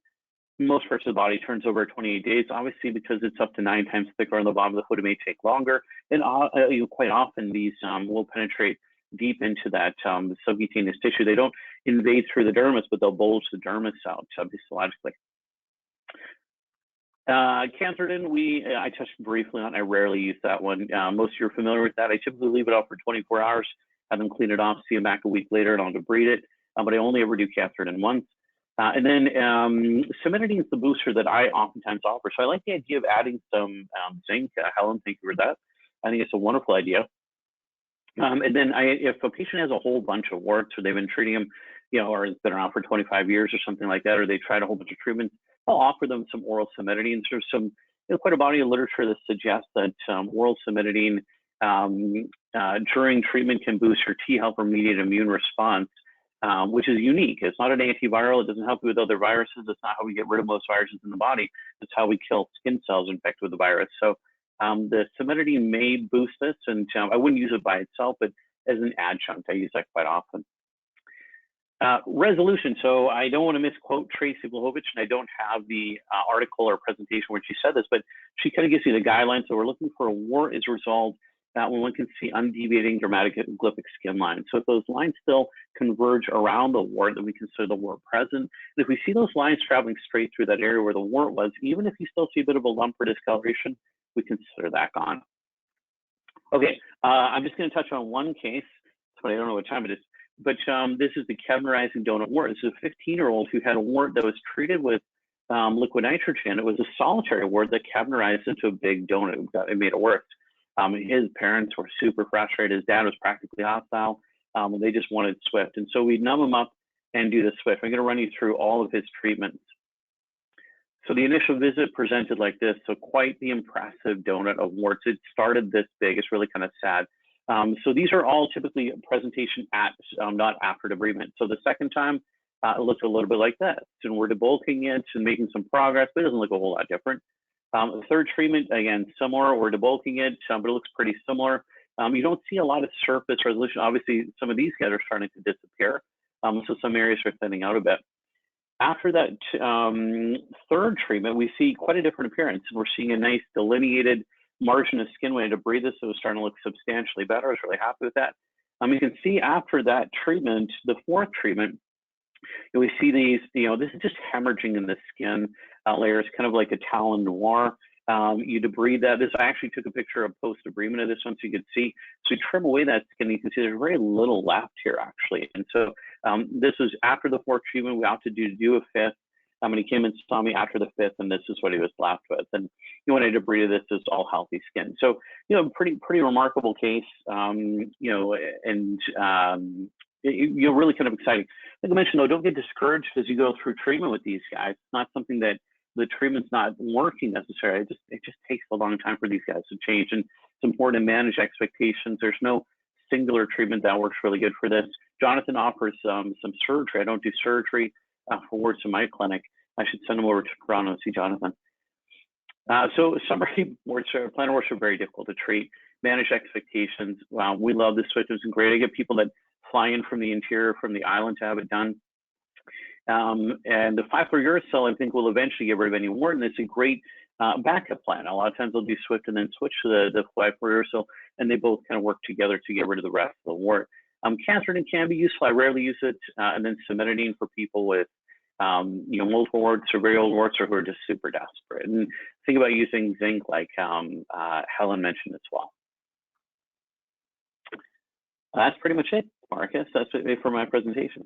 most parts of the body turns over 28 days. Obviously, because it's up to 9 times thicker on the bottom of the foot, it may take longer. And quite often these will penetrate deep into that subcutaneous tissue. They don't invade through the dermis, but they'll bulge the dermis out histologically. Cantharidin, I touched briefly on. I rarely use that one. Most of you are familiar with that. I typically leave it out for 24 hours, have them clean it off, see them back a week later, and I'll debride it. But I only ever do cantharidin once. And then cimetidine is the booster that I oftentimes offer. So I like the idea of adding some zinc. Helen, thank you for that. I think it's a wonderful idea. And then if a patient has a whole bunch of warts, or they've been treating them, or it's been around for 25 years or something like that, or they tried a whole bunch of treatments, I'll offer them some oral cimetidine. There's some quite a body of literature that suggests that oral cimetidine during treatment can boost your T helper mediated immune response, which is unique. It's not an antiviral. It doesn't help you with other viruses. It's not how we get rid of most viruses in the body. It's how we kill skin cells infected with the virus. So the cimetidine may boost this, and I wouldn't use it by itself, but as an adjunct, I use that quite often. Resolution. So I don't want to misquote Tracy Blahovich, and I don't have the article or presentation where she said this, but she kind of gives you the guidelines. So we're looking for a wart is resolved when one can see undeviating dermatoglyphic skin lines. So if those lines still converge around the wart, then we consider the wart present. And if we see those lines traveling straight through that area where the wart was, even if you still see a bit of a lump or discoloration, we consider that gone. Okay, I'm just going to touch on one case, but I don't know what time it is. But this is the cavernizing donut wart. This is a 15-year-old who had a wart that was treated with liquid nitrogen. It was a solitary wart that cavernized into a big donut. It made it worse. His parents were super frustrated. His dad was practically hostile. They just wanted SWIFT. And so we numb him up and do the SWIFT. I'm going to run you through all of his treatments. So the initial visit presented like this. So quite the impressive donut of warts. It started this big. It's really kind of sad. So these are all typically a presentation at, not after debridement. So the second time, it looked a little bit like this. And we're debulking it and making some progress, but it doesn't look a whole lot different. The third treatment, again, similar. We're debulking it, but it looks pretty similar. You don't see a lot of surface resolution. Obviously, some of these guys are starting to disappear, so some areas are thinning out a bit. After that third treatment, we see quite a different appearance. We're seeing a nice delineated margin of skin when I debrided this, so it was starting to look substantially better. I was really happy with that. You can see after that treatment, the fourth treatment, we see these, this is just hemorrhaging in the skin layers, kind of like a talon noir. You debride that. I actually took a picture of post-debridement of this one so you could see. So you trim away that skin, you can see there's very little left here actually. And so this was after the fourth treatment. We opted to do a fifth. And he came and saw me after the fifth, and this is what he was left with. And when I debrided this, is all healthy skin. So pretty remarkable case. You're really kind of exciting. Like I mentioned, though, don't get discouraged as you go through treatment with these guys. It's not something that the treatment's not working necessarily. It just takes a long time for these guys to change, and it's important to manage expectations. There's no singular treatment that works really good for this. Jonathan offers some surgery. I don't do surgery for warts in my clinic. I should send them over to Toronto and see Jonathan. So summary, plantar warts are very difficult to treat. Manage expectations. Wow, we love this switch. It's great. I get people that fly in from the interior, from the island to have it done. And the 5-fluorouracil, I think, will eventually get rid of any wart, and it's a great backup plan. A lot of times they'll do Swift and then switch to the 5-fluorouracil, and they both kind of work together to get rid of the rest of the wart. Cantharidin can be useful. I rarely use it, and then cimetidine for people with multiple warts or very old warts, or who are just super desperate. And think about using zinc, like Helen mentioned as well. That's pretty much it, Marcus. That's it for my presentation.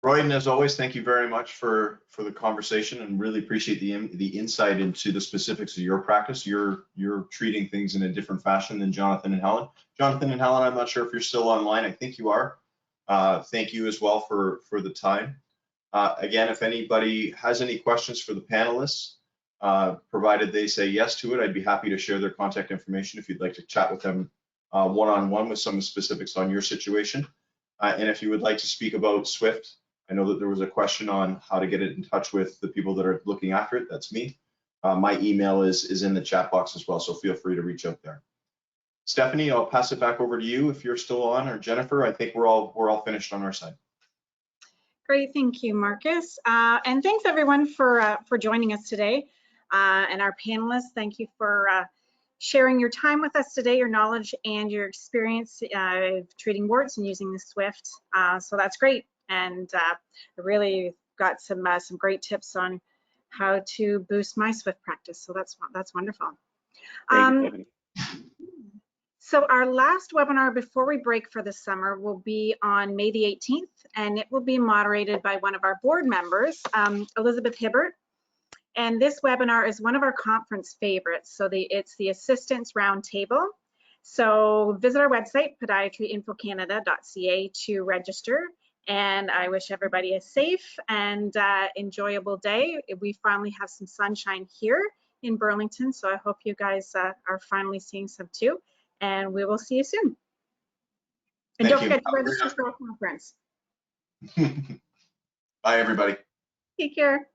Royden, as always, thank you very much for the conversation, and really appreciate the insight into the specifics of your practice. You're treating things in a different fashion than Jonathan and Helen. Jonathan and Helen, I'm not sure if you're still online. I think you are. Thank you as well for the time. Again, if anybody has any questions for the panelists, provided they say yes to it, I'd be happy to share their contact information if you'd like to chat with them one-on-one with some specifics on your situation. And if you would like to speak about Swift, I know that there was a question on how to get it in touch with the people that are looking after it. That's me. My email is in the chat box as well, so feel free to reach out there. Stephanie, I'll pass it back over to you if you're still on, or Jennifer. I think we're all finished on our side. Great, thank you, Marcus. And thanks everyone for joining us today. And our panelists, thank you for sharing your time with us today, your knowledge and your experience treating warts and using the Swift. So that's great. And I really got some great tips on how to boost my Swift practice. So that's wonderful. So our last webinar before we break for the summer will be on May the 18th, and it will be moderated by one of our board members, Elizabeth Hibbert. And this webinar is one of our conference favorites. So it's the Assistants Roundtable. So visit our website, podiatryinfocanada.ca, to register. And I wish everybody a safe and enjoyable day. We finally have some sunshine here in Burlington, so I hope you guys are finally seeing some too. And we will see you soon. And don't forget to register for our conference. Bye, everybody. Take care.